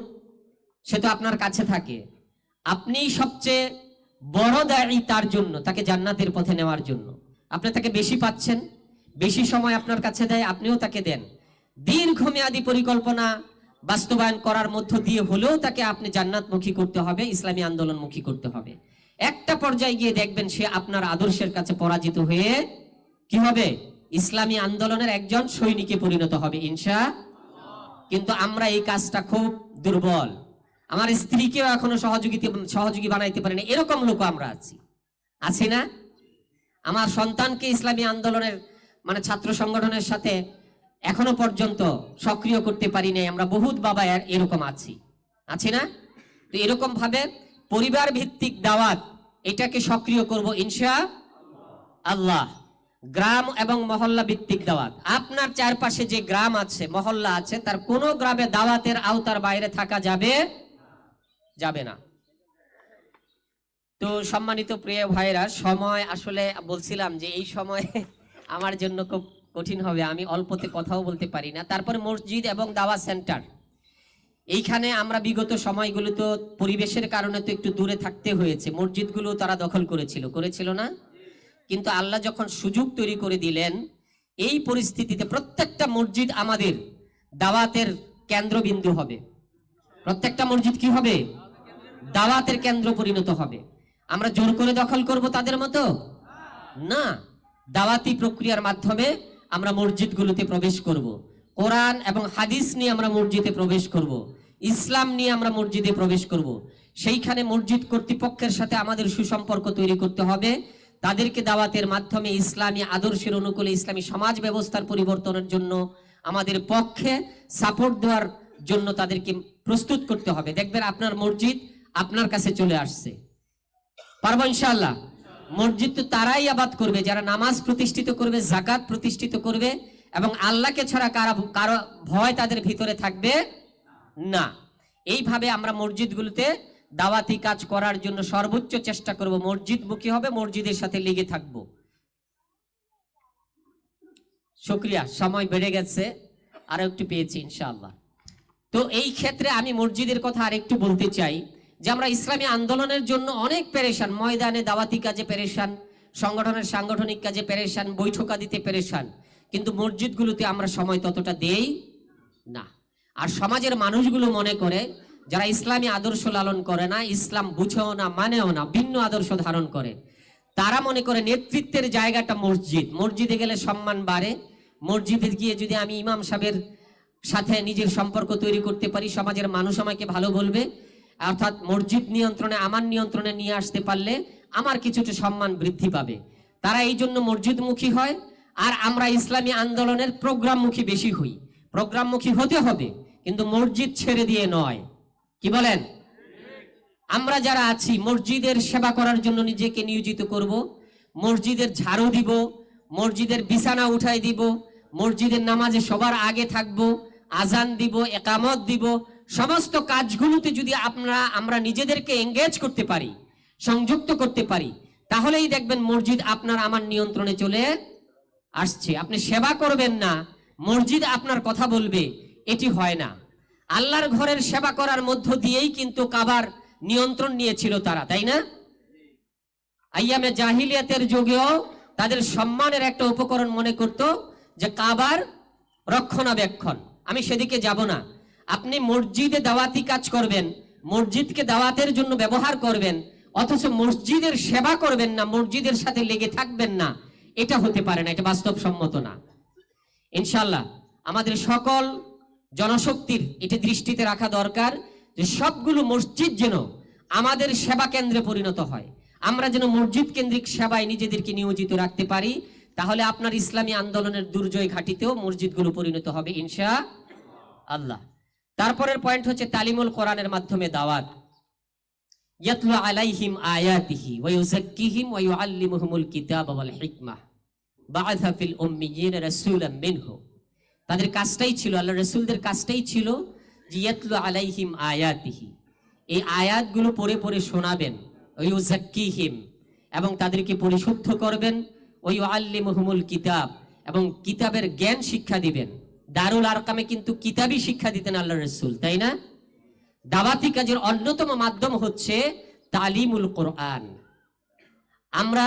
সে তো আপনার কাছে থাকে, আপনি সবচেয়ে বড় দায়ী তার জন্য, তাকে জান্নাতের পথে নেওয়ার জন্য। আপনি তাকে বেশি পাচ্ছেন, বেশি সময় আপনার কাছে দেয়, আপনিও তাকে দেন। দীর্ঘমেয়াদী পরিকল্পনা বাস্তবায়ন করার মধ্য দিয়ে হলেও তাকে আপনি জান্নাতমুখী করতে হবে, ইসলামী আন্দোলনমুখী করতে হবে। একটা পর্যায়ে গিয়ে দেখবেন সে আপনার আদর্শের কাছে পরাজিত হয়ে কি হবে? ইসলামী আন্দোলনের একজন সৈনিকে পরিণত হবে কিন্তু আমরা এই কাজটা খুব দুর্বল। আমার স্ত্রীকেও এখনো সহযোগী বানাইতে পারেনি, এরকম লোক আমরা আছি না? আমার সন্তানকে ইসলামী আন্দোলনের ছাত্র সংগঠনের সাথে এখনো পর্যন্ত সক্রিয় করতে পারি নাই, আমরা বহুত বাবা এরকম আছি না? তো এরকম ভাবে পরিবার ভিত্তিক দাওয়াত, এটাকে সক্রিয় করব ইনশাআল্লাহ। গ্রাম এবং মহল্লা ভিত্তিক দাওয়াত, আপনার চারপাশে যে গ্রাম আছে, মহল্লা আছে, তার কোনো গ্রামে দাওয়াতের আওতার বাইরে থাকা যাবে না। তো সম্মানিত প্রিয় ভাইরা, সময় আসলে বলছিলাম যে এই সময় আমার জন্য খুব কঠিন হবে, আমি অল্পতে কথাও বলতে পারি না। তারপরে মসজিদ এবং দাওয়াত সেন্টার, এইখানে আমরা বিগত সময়গুলো তো পরিবেশের কারণে তো একটু দূরে থাকতে হয়েছে। মসজিদগুলো তারা দখল করেছিল না? কিন্তু আল্লাহ যখন সুযোগ তৈরি করে দিলেন, এই পরিস্থিতিতে প্রত্যেকটা মসজিদ আমাদের দাওয়াতের কেন্দ্রবিন্দু হবে। প্রত্যেকটা মসজিদ কি হবে? দাওয়াতের কেন্দ্র পরিণত হবে। আমরা জোর করে দখল করব তাদের মতো না, দাওয়াতি প্রক্রিয়ার মাধ্যমে আমরা মসজিদগুলোতে প্রবেশ করব। কোরআন এবং হাদিস নিয়ে আমরা মসজিদে প্রবেশ করব, ইসলাম নিয়ে আমরা মসজিদে প্রবেশ করব। সেইখানে মসজিদ কর্তৃপক্ষের সাথে আমাদের সুসম্পর্ক তৈরি করতে হবে, তাদেরকে দাওয়াতের মাধ্যমে ইসলামী আদর্শের অনুকূলে ইসলামী সমাজ ব্যবস্থার পরিবর্তনের জন্য আমাদের পক্ষে সাপোর্ট দেওয়ার জন্য তাদেরকে প্রস্তুত করতে হবে। দেখবেন আপনার মসজিদ আপনার কাছে চলে আসছে, পারবো ইনশাআল্লাহ। মসজিদ তো তারাই আবাদ করবে যারা নামাজ প্রতিষ্ঠিত করবে, যাকাত প্রতিষ্ঠিত করবে, এবং আল্লাহকে ছাড়া কারো ভয় তাদের ভিতরে থাকবে না। এইভাবে আমরা মসজিদগুলোতে দাওয়াতি কাজ করার জন্য সর্বোচ্চ চেষ্টা করব। মসজিদমুখী হবে, মসজিদের সাথে লেগে থাকব। শুকরিয়া, সময় বেড়ে গেছে, আরো একটু পেয়েছি ইনশাআল্লাহ। তো এই ক্ষেত্রে আমি মসজিদের কথা আরেকটু বলতে চাই যে আমরা ইসলামী আন্দোলনের জন্য অনেক পেরেশান, ময়দানে দাওয়াতি কাজে পেরেশান, সংগঠনের সাংগঠনিক কাজে পেরেশান, বৈঠকাদিতে পেরেশান, কিন্তু মসজিদগুলোতে আমরা সময় ততটা দেই না। আর সমাজের মানুষগুলো মনে করে যারা ইসলামী আদর্শ লালন করে না, ইসলাম বুঝেও না, মানেও না, ভিন্ন আদর্শ ধারণ করে, তারা মনে করে নেতৃত্বের জায়গাটা মসজিদ। মসজিদে গেলে সম্মান বাড়ে, মসজিদে গিয়ে যদি আমি ইমাম সাহেবের সাথে নিজের সম্পর্ক তৈরি করতে পারি, সমাজের মানুষ আমাকে ভালো বলবে, অর্থাৎ মসজিদ নিয়ন্ত্রণে আমার নিয়ন্ত্রণে নিয়ে আসতে পারলে আমার কিছুটা সম্মান বৃদ্ধি পাবে। তারা এই জন্য মসজিদমুখী হয়। আর আমরা ইসলামী আন্দোলনের প্রোগ্রামমুখী বেশি হই। প্রোগ্রামমুখী হতে হবে, কিন্তু মসজিদ ছেড়ে দিয়ে নয়। কি বলেন? আমরা যারা আছি মসজিদের সেবা করার জন্য নিজেকে নিয়োজিত করব, মসজিদের ঝাড়ু দিব, মসজিদের বিছানা উঠাই দিব, মসজিদের নামাজে সবার আগে থাকব, আজান দিব, একামত দিব। সমস্ত কাজগুলোতে যদি আমরা নিজেদেরকে এঙ্গেজ করতে পারি, সংযুক্ত করতে পারি, তাহলেই দেখবেন মসজিদ আপনার আমার নিয়ন্ত্রণে চলে আসছে। আপনি সেবা করবেন না, মসজিদ আপনার কথা বলবে, এটি হয় না। আল্লাহর ঘরের সেবা করার মধ্য দিয়েই কিন্তু কাবার নিয়ন্ত্রণ নিয়েছিল তারা, তাই না? আইয়ামে জাহিলিয়াতের যুগেও তাদের সম্মানের একটা উপকরণ মনে করত যে কাবার রক্ষণাবেক্ষণ। আমি সেদিকে যাব না। আপনি মসজিদে দাওয়াতি কাজ করবেন, মসজিদকে দাওয়াতের জন্য ব্যবহার করবেন, অথচ মসজিদের সেবা করবেন না, মসজিদের সাথে লেগে থাকবেন না, এটা হতে পারে না, এটা বাস্তবসম্মত না। ইনশাআল্লাহ আমাদের সকল জনশক্তির এটি দৃষ্টিতে রাখা দরকার যে সবগুলো মসজিদ যেন আমাদের সেবা কেন্দ্রে পরিণত হয়। আমরা যেন মসজিদ কেন্দ্রিক সেবায় নিজেদেরকে নিয়োজিত রাখতে পারি, তাহলে আপনার ইসলামী আন্দোলনের দুর্জয় ঘাটিতেও মসজিদগুলো পরিণত হবে ইনশাআল্লাহ। তারপরের পয়েন্ট হচ্ছে তালিমুল কোরআনের মাধ্যমে দাওয়াত। ইয়াতলু আলাইহিম আয়াতিহি ওয়া ইউযাক্কিহিম ওয়া ইউআল্লিমুহুমুল কিতাবা ওয়াল হিকমাহ বাআসা ফিল উম্মিয়িনা রাসূলাম মিনহু। তাদের কাজটাই ছিল, আল্লাহ রাসূলদের কাজটাই ছিল যে ইয়াতলু আলাইহিম আয়াতিহি, এই আয়াতগুলো পড়ে পড়ে শোনাবেন, ওয়া ইউযাক্কিহিম, এবং তাদেরকে পরিশুদ্ধ করবেন, ওয়া ইউআল্লিমুহুমুল কিতাব, এবং কিতাবের জ্ঞান শিক্ষা দিবেন। দারুল আরকামে কিন্তু কিতাবই শিক্ষা দিতেন আল্লাহ রাসূল, তাই না? দাওয়াতি কাজের অন্যতম মাধ্যম হচ্ছে তালিমুল কোরআন। আমরা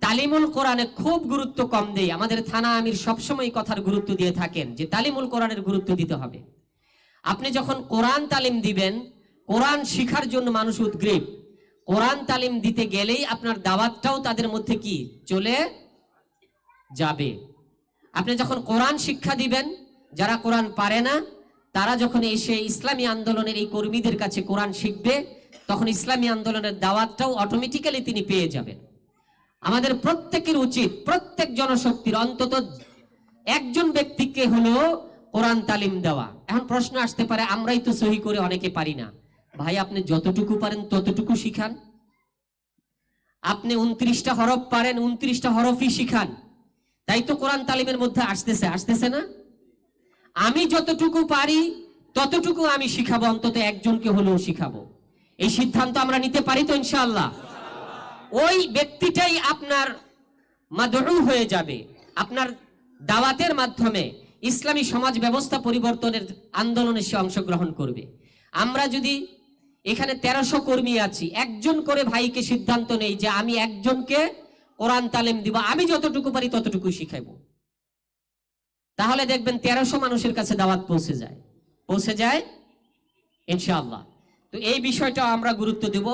তালিমুল কোরআনে খুব গুরুত্ব কম দেই। আমাদের থানা আমির সবসময় কথার গুরুত্ব দিয়ে থাকেন যে তালিমুল কোরআনের গুরুত্ব দিতে হবে। আপনি যখন কোরআন তালিম দিবেন, কোরআন শিখার জন্য মানুষ উদ্গ্রীব, কোরআন তালিম দিতে গেলেই আপনার দাওয়াতটাও তাদের মধ্যে কি চলে যাবে। আপনি যখন কোরআন শিক্ষা দিবেন, যারা কোরআন পারে না তারা যখন এসে ইসলামী আন্দোলনের এই কর্মীদের কাছে কোরআন শিখবে, তখন ইসলামী আন্দোলনের দাওয়াতটাও অটোমেটিক্যালি তিনি পেয়ে যাবেন। আমাদের প্রত্যেকের উচিত, প্রত্যেক জনশক্তির অন্তত একজন ব্যক্তিকে হলো কোরআন তালিম দেওয়া। এখন প্রশ্ন আসতে পারে, আমরাই তো সহি করে অনেকে পারি না। ভাই, আপনি যতটুকু পারেন ততটুকু শিখান। আপনি 29টা হরফ পারেন, 29টা হরফই শিখান। তাই তো কোরআন তালিমের মধ্যে আসতেছে না? আমি যতটুকু পারি ততটুকু আমি শিখাবো, অন্তত একজনকে হলেও শিখাবো। এই সিদ্ধান্ত আমরা নিতে পারি তো ইনশাআল্লাহ? ওই ব্যক্তিটাই আপনার মাদউ হয়ে যাবে, আপনার দাওয়াতের মাধ্যমে ইসলামী সমাজ ব্যবস্থা পরিবর্তনের আন্দোলনে সে অংশগ্রহণ করবে। আমরা যদি এখানে 1300 কর্মী আছি, একজন করে ভাইকে সিদ্ধান্ত নেই যে আমি একজনকে কোরআন তালিম দিব, আমি যতটুকু পারি ততটুকু শিখাবো, তাহলে দেখবেন 1300 মানুষের কাছে দাওয়াত পৌঁছে যায় ইনশাআল্লাহ। তো এই বিষয়টা আমরা গুরুত্ব দেব।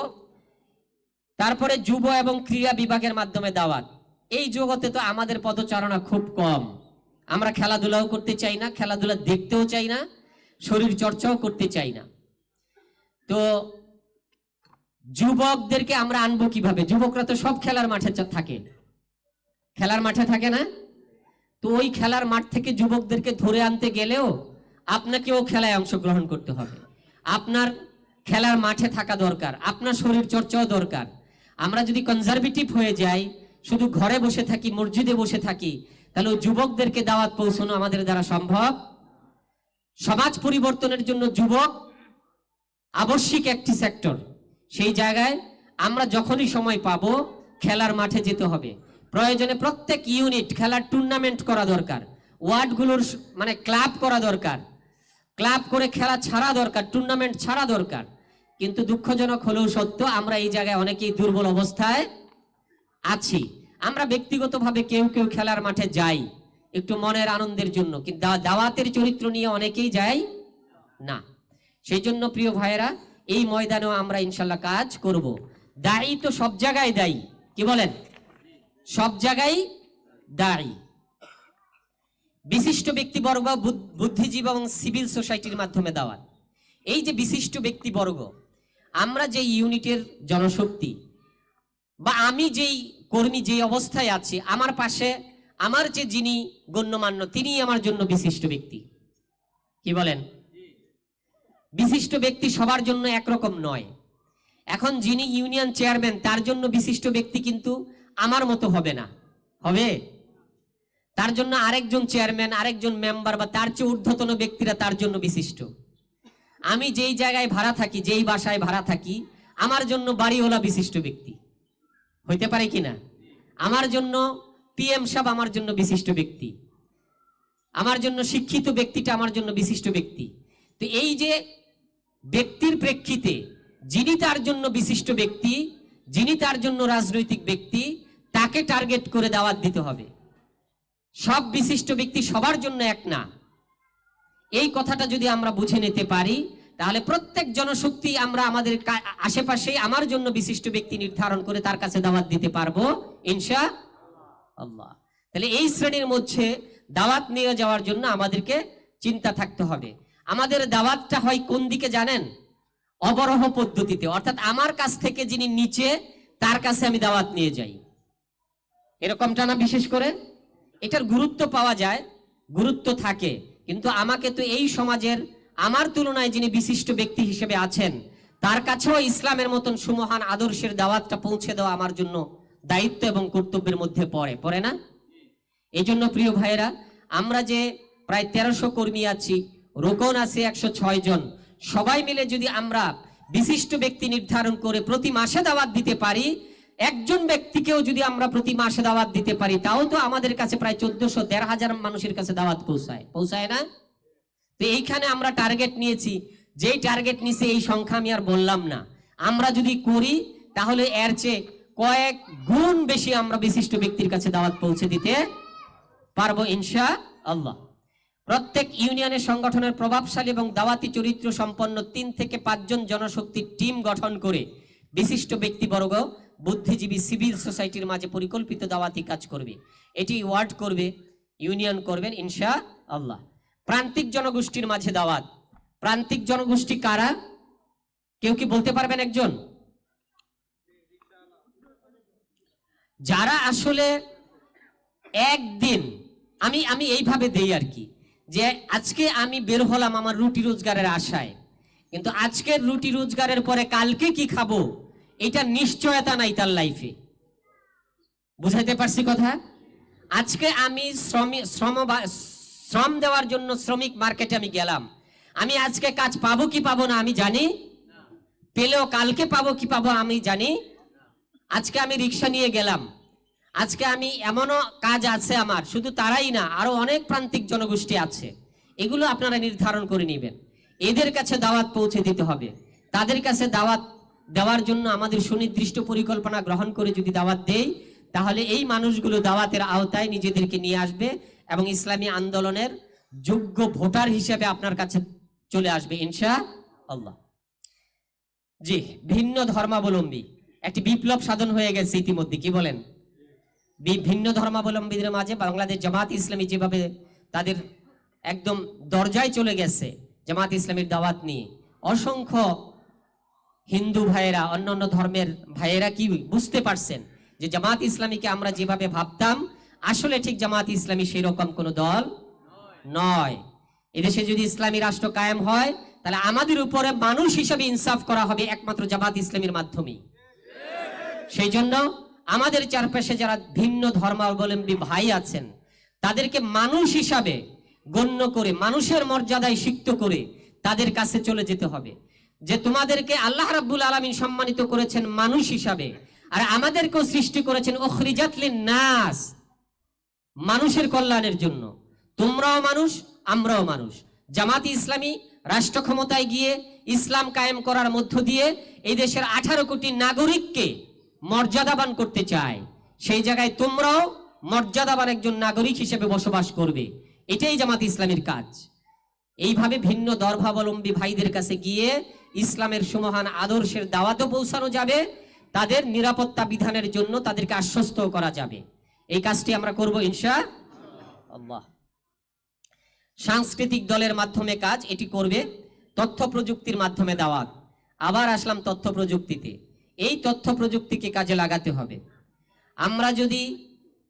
তারপরে যুব এবং ক্রীড়া বিভাগের মাধ্যমে দাওয়াত। এই জগতে তো আমাদের পদচারণা খুব কম। আমরা খেলাধুলাও করতে চাই না, খেলাধুলা দেখতেও চাই না, শরীর চর্চাও করতে চাই না। তো যুবকদেরকে আমরা আনবো কিভাবে? যুবকরা তো সব খেলার মাঠে থাকে, খেলার মাঠে থাকে না? তো ওই খেলার মাঠ থেকে যুবকদেরকে ধরে আনতে গেলেও আপনাকেও খেলায় অংশগ্রহণ করতে হবে, আপনার খেলার মাঠে থাকা দরকার, আপনার শরীর চর্চাও দরকার। আমরা যদি কনজারভেটিভ হয়ে যাই, শুধু ঘরে বসে থাকি, মসজিদে বসে থাকি, তাহলে ওই যুবকদেরকে দাওয়াত পৌঁছানো আমাদের দ্বারা সম্ভব। সমাজ পরিবর্তনের জন্য যুবক আবশ্যিক একটি সেক্টর। সেই জায়গায় আমরা যখনই সময় পাবো খেলার মাঠে যেতে হবে। প্রয়োজনে প্রত্যেক ইউনিট খেলার টুর্নামেন্ট করা দরকার, ওয়ার্ডগুলোর মানে ক্লাব করা দরকার, ক্লাব করে খেলা ছাড়া দরকার, টুর্নামেন্ট ছাড়া দরকার। কিন্তু দুঃখজনক হলেও সত্য, আমরা এই জায়গায় অনেকেই দুর্বল অবস্থায় আছি। আমরা ব্যক্তিগতভাবে কেউ কেউ খেলার মাঠে যাই একটু মনের আনন্দের জন্য, কিন্তু দাওয়াতের চরিত্র নিয়ে অনেকেই যাই না। সেই জন্য প্রিয় ভাইয়েরা, এই ময়দানেও আমরা ইনশাল্লাহ কাজ করব। দায়ী তো সব জায়গায় দায়ী, কি বলেন? সব জায়গায় দায়ী। বিশিষ্ট ব্যক্তিবর্গ, বুদ্ধিজীবী এবং সিভিল সোসাইটির মাধ্যমে দাওয়াত। এই যে বিশিষ্ট ব্যক্তিবর্গ, আমরা যে ইউনিটের জনশক্তি বা আমি যেই কর্মী যে অবস্থায় আছি, আমার পাশে আমার যে যিনি গণ্যমান্য তিনি আমার জন্য বিশিষ্ট ব্যক্তি, কি বলেন? বিশিষ্ট ব্যক্তি সবার জন্য একরকম নয়। এখন যিনি ইউনিয়ন চেয়ারম্যান তার জন্য বিশিষ্ট ব্যক্তি কিন্তু আমার মতো হবে না, হবে? তার জন্য আরেকজন চেয়ারম্যান, আরেকজন মেম্বার বা তার চেয়ে ঊর্ধ্বতন ব্যক্তিরা তার জন্য বিশিষ্ট। আমি যেই জায়গায় ভাড়া থাকি, যেই বাসায় ভাড়া থাকি, আমার জন্য বাড়িওয়ালা বিশিষ্ট ব্যক্তি হইতে পারে কিনা? আমার জন্য পিএম সাহেব আমার জন্য বিশিষ্ট ব্যক্তি, আমার জন্য শিক্ষিত ব্যক্তিটা আমার জন্য বিশিষ্ট ব্যক্তি। তো এই যে ব্যক্তির প্রেক্ষিতে যিনি তার জন্য বিশিষ্ট ব্যক্তি, যিনি তার জন্য রাজনৈতিক ব্যক্তি, তাকে টার্গেট করে দাওয়াত দিতে হবে। সব বিশিষ্ট ব্যক্তি সবার জন্য এক না। এই কথাটা যদি আমরা বুঝে নিতে পারি, তাহলে প্রত্যেক জনশক্তি আমরা আমাদের আশেপাশে আমার জন্য বিশিষ্ট ব্যক্তি নির্ধারণ করে তার কাছে দাওয়াত দিতে পারবো ইনশাআল্লাহ। তাহলে এই শ্রেণীর মধ্যে দাওয়াত নিয়ে যাওয়ার জন্য আমাদেরকে চিন্তা থাকতে হবে। আমাদের দাওয়াতটা হয় কোন দিকে জানেন? অবরোহ পদ্ধতিতে, অর্থাৎ আমার কাছ থেকে যিনি নিচে তার কাছে আমি দাওয়াত নিয়ে যাই, এরকমটা না? বিশেষ করে এটার গুরুত্ব পাওয়া যায়, গুরুত্ব থাকে, কিন্তু আমাকে তো এই সমাজের আমার তুলনায় যিনি বিশিষ্ট ব্যক্তি হিসেবে আছেন তার কাছেও ইসলামের মতন সুমহান আদর্শের দাওয়াতটা পৌঁছে দেওয়া আমার জন্য দায়িত্ব এবং কর্তব্যের মধ্যে পড়ে না? এই জন্য প্রিয় ভাইয়েরা, আমরা যে প্রায় 1300 কর্মী আছি, রোকন আছে 106 জন, সবাই মিলে যদি আমরা বিশিষ্ট ব্যক্তি নির্ধারণ করে প্রতি মাসে দাওয়াত দিতে পারি, একজন ব্যক্তিকেও যদি আমরা প্রতি মাসে দাওয়াত দিতে পারি, তাও তো আমাদের কাছে প্রায় 1400-1500 মানুষের কাছে দাওয়াত পৌঁছায় না? তো এইখানে আমরা টার্গেট নিয়েছি, যেই টার্গেট নিছে এই সংখ্যা আমি আর বললাম না। আমরা যদি করি তাহলে এর চেয়ে কয়েক গুণ বেশি আমরা বিশিষ্ট ব্যক্তির কাছে দাওয়াত পৌঁছে দিতে পারবো ইনশাআল্লাহ। প্রত্যেক ইউনিয়নের সংগঠনের প্রভাবশালী এবং দাওয়াতি চরিত্র সম্পন্ন 3 থেকে 5 জন জনশক্তির টিম গঠন করে বিশিষ্ট ব্যক্তিবর্গ, বুদ্ধিজীবী, সিভিল সোসাইটির মাঝে পরিকল্পিত দাওয়াতি কাজ করবে। এটি ওয়ার্ড করবে, ইউনিয়ন করবেন ইনশাআল্লাহ। প্রান্তিক জনগোষ্ঠীর মাঝে দাওয়াত। প্রান্তিক জনগোষ্ঠী কারা? কেউ কি বলতে পারবেন একজন? যারা আসলে একদিন আমি এইভাবে দেই আর কি, যে আজকে আমি বের হলাম আমার রুটি রোজগারের আশায়, কিন্তু আজকের রুটি রোজগারের পরে কালকে কি খাবো এটা নিশ্চয়তা নাই তার লাইফে। বুঝাইতে পারছি কথা? আজকে আমি শ্রম দেওয়ার জন্য শ্রমিক মার্কেটে আমি গেলাম, আমি আজকে কাজ পাবো কি পাবো না আমি জানি, পেলেও কালকে পাবো কি পাবো আমি জানি। আজকে আমি রিক্সা নিয়ে গেলাম, আজকে আমি এমনও কাজ আছে আমার, শুধু তারাই না, আরো অনেক প্রান্তিক জনগোষ্ঠী আছে, এগুলো আপনারা নির্ধারণ করে নেবেন। এদের কাছে দাওয়াত পৌঁছে দিতে হবে। তাদের কাছে দাওয়াত দেওয়ার জন্য আমাদের সুনির্দিষ্ট পরিকল্পনা গ্রহণ করে যদি দাওয়াত দেই, তাহলে এই মানুষগুলো দাওয়াতের আওতায় নিজেদেরকে নিয়ে আসবে এবং ইসলামী আন্দোলনের যোগ্য ভোটার হিসেবে আপনার কাছে চলে আসবে ইনশাআল্লাহ। জি, ভিন্ন ধর্মাবলম্বী একটি বিপ্লব সাধন হয়ে গেছে ইতিমধ্যে, কি বলেন? ভিন্ন ধর্মাবলম্বীদের মাঝে বাংলাদেশ জামাত ইসলামী যেভাবে তাদের একদম দরজায় চলে গেছে জামাত ইসলামীর দাওয়াত নিয়ে, অসংখ্য হিন্দু ভাইয়েরা, অন্যান্য ধর্মের ভাইয়েরা কি বুঝতে পারছেন যে জামাত ইসলামীকে আমরা যেভাবে ভাবতাম আসলে ঠিক জামাত ইসলামী সেই রকম কোনো দল নয়। এদেশে যদি ইসলামী রাষ্ট্র কায়েম হয় তাহলে আমাদের উপরে মানুষ হিসাবে ইনসাফ করা হবে একমাত্র জামাত ইসলামীর মাধ্যমেই। সেই জন্য আমাদের চারপাশে যারা ভিন্ন ধর্মাবলম্বী ভাই আছেন তাদেরকে মানুষ হিসাবে গণ্য করে, মানুষের মর্যাদায় সিক্ত করে তাদের কাছে চলে যেতে হবে যে তোমাদেরকে আল্লাহ রাব্বুল আলামিন সম্মানিত করেছেন মানুষ হিসাবে, আর আমাদেরকেও সৃষ্টি করেছেন উখরিজাত লিন-নাস, মানুষের কল্যাণের জন্য। তোমরাও মানুষ, আমরাও মানুষ। জামাত ইসলামী রাষ্ট্র ক্ষমতায় গিয়ে ইসলাম কায়েম করার মধ্য দিয়ে এই দেশের 18 কোটি নাগরিককে মর্যাদাবান করতে চায়। সেই জায়গায় তোমরাও মর্যাদাবান একজন নাগরিক হিসেবে বসবাস করবে, এটাই জামাত ইসলামীর কাজ। এইভাবে ভিন্ন ধর্মাবলম্বী ভাইদের কাছে গিয়ে ইসলামের সুমহান আদর্শের দাওয়াতও পৌঁছানো যাবে, তাদের নিরাপত্তা বিধানের জন্য তাদেরকে আশ্বস্ত করা যাবে। এই কাজটি আমরা করব ইনশাআল্লাহ। সাংস্কৃতিক দলের মাধ্যমে কাজ এটি করবে, তথ্য প্রযুক্তির মাধ্যমে দাওয়াত। আবার আসলাম তথ্য প্রযুক্তিতে। এই তথ্য প্রযুক্তিকে কাজে লাগাতে হবে। আমরা যদি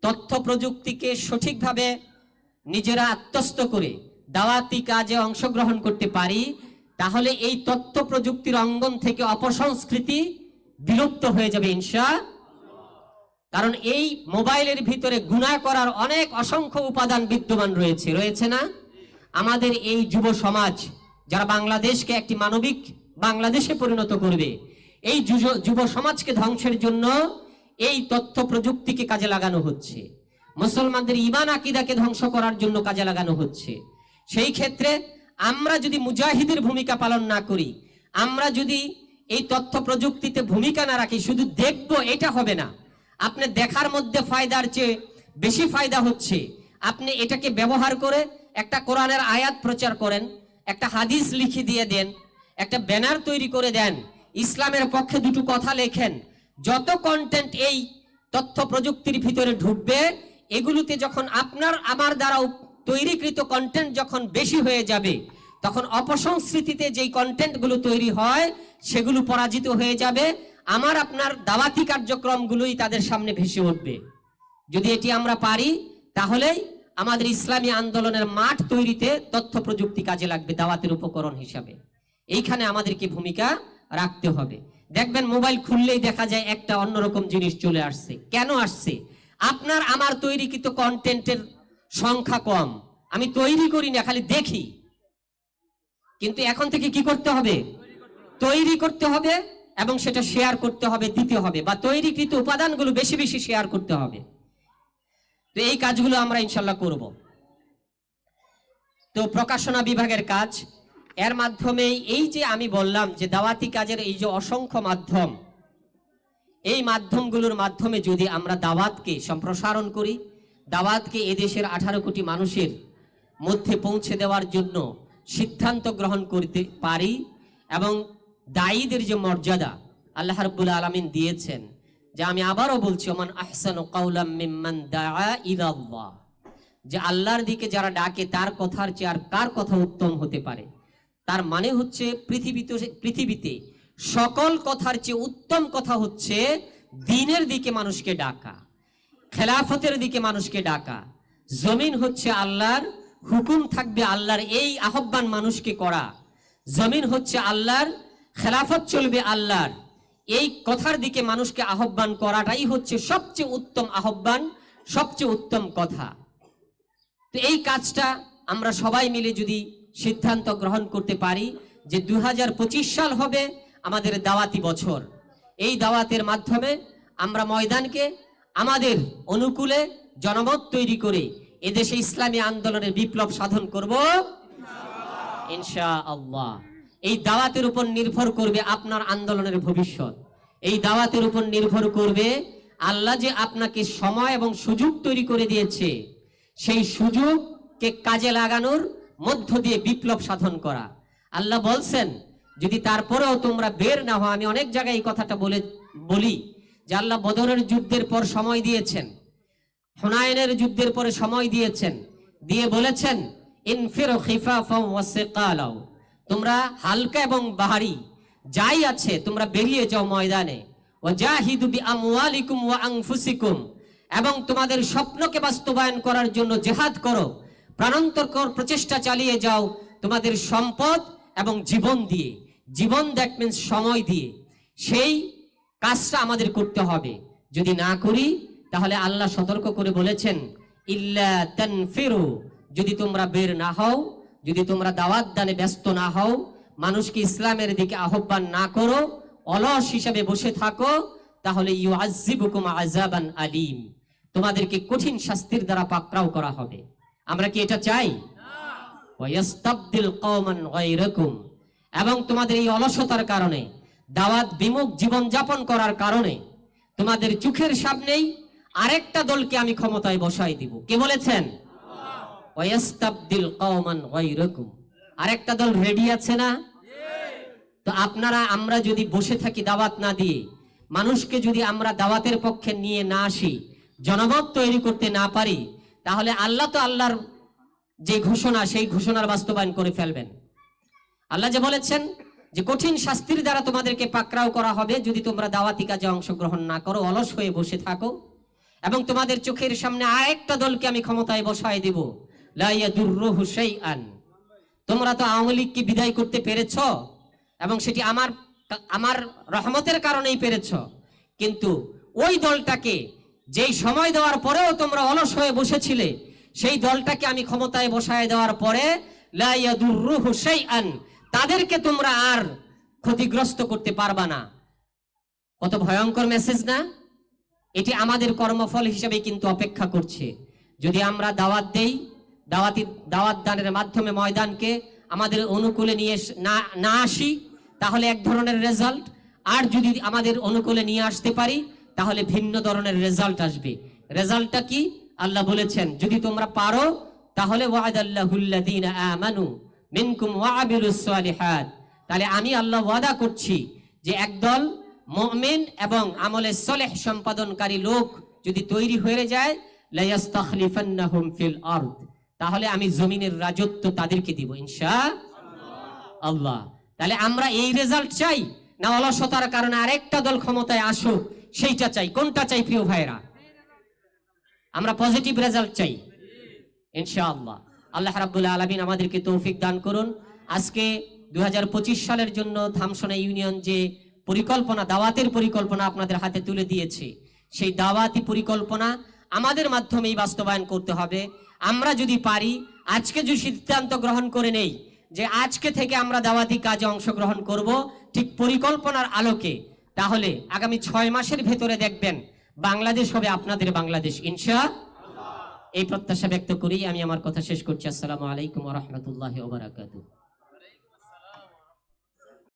তথ্য প্রযুক্তিকে সঠিকভাবে নিজেরা আত্মস্থ করে দাওয়াতি কাজে অংশগ্রহণ করতে পারি তাহলে এই তথ্য প্রযুক্তির অঙ্গন থেকে অপসংস্কৃতি বিলুপ্ত হয়ে যাবে ইনশাআল্লাহ। কারণ এই মোবাইলের ভিতরে গুনাহ করার অনেক অসংখ্য উপাদান বিদ্যমান রয়েছে না? আমাদের এই যুব সমাজ যারা বাংলাদেশকে একটি মানবিক বাংলাদেশে পরিণত করবে, এই যুব সমাজকে ধ্বংসের জন্য এই তথ্য প্রযুক্তিকে কাজে লাগানো হচ্ছে। মুসলমানদের ঈমান আকীদাকে ধ্বংস করার জন্য কাজে লাগানো হচ্ছে। সেই ক্ষেত্রে আমরা যদি মুজাহিদের ভূমিকা পালন না করি, আমরা যদি এই তথ্য প্রযুক্তিতে ভূমিকা না রাখি, শুধু দেখব এটা হবে না। আপনি দেখার মধ্যে ফায়দার চেয়ে বেশি ফায়দা হচ্ছে আপনি এটাকে ব্যবহার করে একটা কোরআনের আয়াত প্রচার করেন, একটা হাদিস লিখে দিয়ে দেন, একটা ব্যানার তৈরি করে দেন, ইসলামের পক্ষে দুটো কথা লেখেন। যত কন্টেন্ট এই তথ্য প্রযুক্তির ভিতরে ঢুকবে, এগুলোতে যখন আপনার আমার দ্বারা তৈরিকৃত কন্টেন্ট যখন বেশি হয়ে যাবে, তখন অপসংস্কৃতিতে যেই কন্টেন্টগুলো তৈরি হয় সেগুলো পরাজিত হয়ে যাবে। আমার আপনার দাওয়াতি কার্যক্রমগুলোই তাদের সামনে ভেসে উঠবে। যদি এটি আমরা পারি তাহলেই আমাদের ইসলামী আন্দোলনের মাঠ তৈরিতে তথ্য প্রযুক্তি কাজে লাগবে দাওয়াতের উপকরণ হিসাবে। এইখানে আমাদেরকে ভূমিকা রাখতে হবে। দেখবেন মোবাইল খুললেই দেখা যায় একটা অন্যরকম জিনিস চলে আসছে। কেন আসছে? আপনার আমার তৈরিকৃত কন্টেন্টের সংখ্যা কম। আমি তৈরি করি না, খালি দেখি। কিন্তু এখন থেকে কি করতে হবে? তৈরি করতে হবে এবং সেটা শেয়ার করতে হবে, দিতে হবে, বা তৈরিকৃত উপাদানগুলো বেশি বেশি শেয়ার করতে হবে। তো এই কাজগুলো আমরা ইনশাল্লাহ করব। তো প্রকাশনা বিভাগের কাজ, এর মাধ্যমে এই যে আমি বললাম যে দাওয়াতি কাজের এই যে অসংখ্য মাধ্যম, এই মাধ্যমগুলোর মাধ্যমে যদি আমরা দাওয়াতকে সম্প্রসারণ করি, দাওয়াতকে এদেশের 18 কোটি মানুষের মধ্যে পৌঁছে দেওয়ার জন্য সিদ্ধান্ত গ্রহণ করতে পারি, এবং দায়ীদের যে মর্যাদা আল্লাহ রাব্বুল আলামিন দিয়েছেন, যে আমি আবারও বলছি ওমান আহসানু কাওলাম মিম্মান দাআ ইলাল্লাহ, যে আল্লাহর দিকে যারা ডাকে তার কথার চেয়ে আর কার কথা উত্তম হতে পারে। তার মানে হচ্ছে পৃথিবীতে সকল কথার চেয়ে উত্তম কথা হচ্ছে দ্বীনের দিকে মানুষকে ডাকা, খেলাফতের দিকে মানুষকে ডাকা। জমিন হচ্ছে আল্লাহর, হুকুম থাকবে আল্লাহর, এই আহ্বান মানুষকে করা। জমিন হচ্ছে আল্লাহর, খেলাফত চলবে আল্লাহর, এই কথার দিকে মানুষকে আহ্বান করাটাই হচ্ছে সবচেয়ে উত্তম আহ্বান, সবচেয়ে উত্তম কথা। তো এই কাজটা আমরা সবাই মিলে যদি সিদ্ধান্ত গ্রহণ করতে পারি যে 2025 সাল হবে আমাদের দাওয়াতি বছর, এই দাওয়াতের মাধ্যমে আমরা ময়দানকে আমাদের অনুকূলে জনমত তৈরি করে এদেশে ইসলামী আন্দোলনের বিপ্লব সাধন করব ইনশাআল্লাহ। এই দাওয়াতের উপর নির্ভর করবে আপনার আন্দোলনের ভবিষ্যৎ। এই দাওয়াতের উপর নির্ভর করবে আল্লাহ যে আপনাকে সময় এবং সুযোগ তৈরি করে দিয়েছে, সেই সুযোগকে কাজে লাগানোর মধ্য দিয়ে বিপ্লব সাধন করা। আল্লাহ বলছেন যদি তারপরেও তোমরা বের না হও, আমি অনেক জায়গায় এই কথাটা বলি যে আল্লাহ বদরের যুদ্ধের পর সময় দিয়েছেন, হুনাইনের যুদ্ধের পরে সময় দিয়েছেন, দিয়ে বলেছেন ইনফিরু খিফাফাও ওয়া সিকালাও, তোমরা হালকা এবং ভারী যাই আছে তোমরা বেরিয়ে যাও ময়দানে, ওয়াজাহিদু বিআমওয়ালিকুম ওয়া আনফুসিকুম, এবং তোমাদের স্বপ্নকে বাস্তবায়ন করার জন্য জিহাদ করো, প্রাণান্তকর প্রচেষ্টা চালিয়ে যাও তোমাদের সম্পদ এবং জীবন দিয়ে। জীবন দ্যাট মিন্স সময় দিয়ে। সেই কাজটা আমাদের করতে হবে। যদি না করি তাহলে আল্লাহ সতর্ক করে বলেছেন, ইল্লা তানফিরু, যদি তোমরা বের না হও, যদি তোমরা দাওয়াত দানে ব্যস্ত না হও, মানুষকে ইসলামের দিকে আহ্বান না করো, অলস হিসাবে বসে থাকো, তাহলে ইউআযযিবুকুম আযাবান আলীম, তোমাদেরকে কঠিন শাস্তির দ্বারা পাকড়াও করা হবে। আমরা কি এটা চাই? ওয়ায়াস্তাবদিল কওমান গায়রাকুম, এবং তোমাদের এই অলসতার কারণে, দাওয়াত বিমুখ জীবনযাপন করার কারণে তোমাদের চোখের সামনেই আরেকটা দলকে আমি ক্ষমতায় বসাই দিব। কে বলেছেন? ওয়ায়াস্তাবদিল কওমান গায়রাকুম। আরেকটা দল রেডি আছে না? তো আমরা যদি বসে থাকি দাওয়াত না দিয়ে, মানুষকে যদি আমরা দাওয়াতের পক্ষে নিয়ে না আসি, জনমত তৈরি করতে না পারি, তাহলে আল্লাহ তো আল্লাহর যে ঘোষণা, সেই ঘোষণার বাস্তবায়ন করে ফেলবেন। আল্লাহ যে বলেছেন যে কঠিন শাস্তির দ্বারা তোমাদেরকে পাকড়াও করা হবে যদি তোমরা দাওয়াতি কাজে অংশগ্রহণ না করো, অলস হয়ে বসে থাকো, এবং তোমাদের চোখের সামনে আরেকটা দলকে আমি ক্ষমতায় বসায় দিব, লা ইয়াদুররুহু শাইআন। তোমরা তো আওয়ামী লীগকে বিদায় করতে পেরেছ, এবং সেটি আমার রহমতের কারণেই পেরেছ, কিন্তু ওই দলটাকে যেই সময় দেওয়ার পরেও তোমরা অলস হয়ে বসেছিলে, সেই দলটাকে আমি ক্ষমতায় বসায় দেওয়ার পরে লা ইয়াদুররুহু শাইআন, তাদেরকে তোমরা আর ক্ষতিগ্রস্ত করতে পারবা না। কত ভয়ঙ্কর মেসেজ না? এটি আমাদের কর্মফল হিসেবে কিন্তু অপেক্ষা করছে। যদি আমরা দাওয়াত দেই, দাওয়াত দানের মাধ্যমে ময়দানকে আমাদের অনুকূলে নিয়ে না আসি, তাহলে এক ধরনের রেজাল্ট, আর যদি আমাদের অনুকূলে নিয়ে আসতে পারি তাহলে ভিন্ন ধরনের রেজাল্ট আসবে। রেজাল্টটা কি? আল্লাহ বলেছেন, যদি তোমরা পারো তাহলে ওয়াদাল্লাহুল্লাযীনা আমানু মিনকুম ওয়া আমিলুস সালিহাত, তাহলে আমি আল্লাহ ওয়াদা করছি যে একদল মুমিন এবং আমলে সলেহ সম্পাদনকারী লোক যদি তৈরি হয়ে যায়, লা ইস্তাখলিফান্নাহুম ফিল আরদ, তাহলে আমি জমিনের রাজত্ব তাদেরকে দিব ইনশাআল্লাহ। তাহলে আমরা এই রেজাল্ট চাই না অলসতার কারণে আরেকটা দল ক্ষমতায় আসুক সেইটা চাই? কোনটা চাই প্রিয় ভাইরা? আমরা পজিটিভ রেজাল্ট চাই ইনশাআল্লাহ। আল্লাহ রাব্বুল আলামিন আমাদেরকে তৌফিক দান করুন। আজকে 2025 সালের জন্য ধামসোনা ইউনিয়ন যে পরিকল্পনা, দাওয়াতের পরিকল্পনা আপনাদের হাতে তুলে দিয়েছে, সেই দাওয়াতি পরিকল্পনা আমাদের মাধ্যমেই বাস্তবায়ন করতে হবে। আমরা যদি পারি, আজকে যদি সিদ্ধান্ত গ্রহণ করে নেই যে আজকে থেকে আমরা দাওয়াতি কাজে অংশগ্রহণ করব ঠিক পরিকল্পনার আলোকে, তাহলে আগামী 6 মাসের ভেতরে দেখবেন বাংলাদেশ হবে আপনাদের বাংলাদেশ ইনশাআল্লাহ। এই প্রত্যাশা ব্যক্ত করেই আমি আমার কথা শেষ করছি। আসসালামু আলাইকুম ওয়া রাহমাতুল্লাহি ওয়া বারাকাতুহু।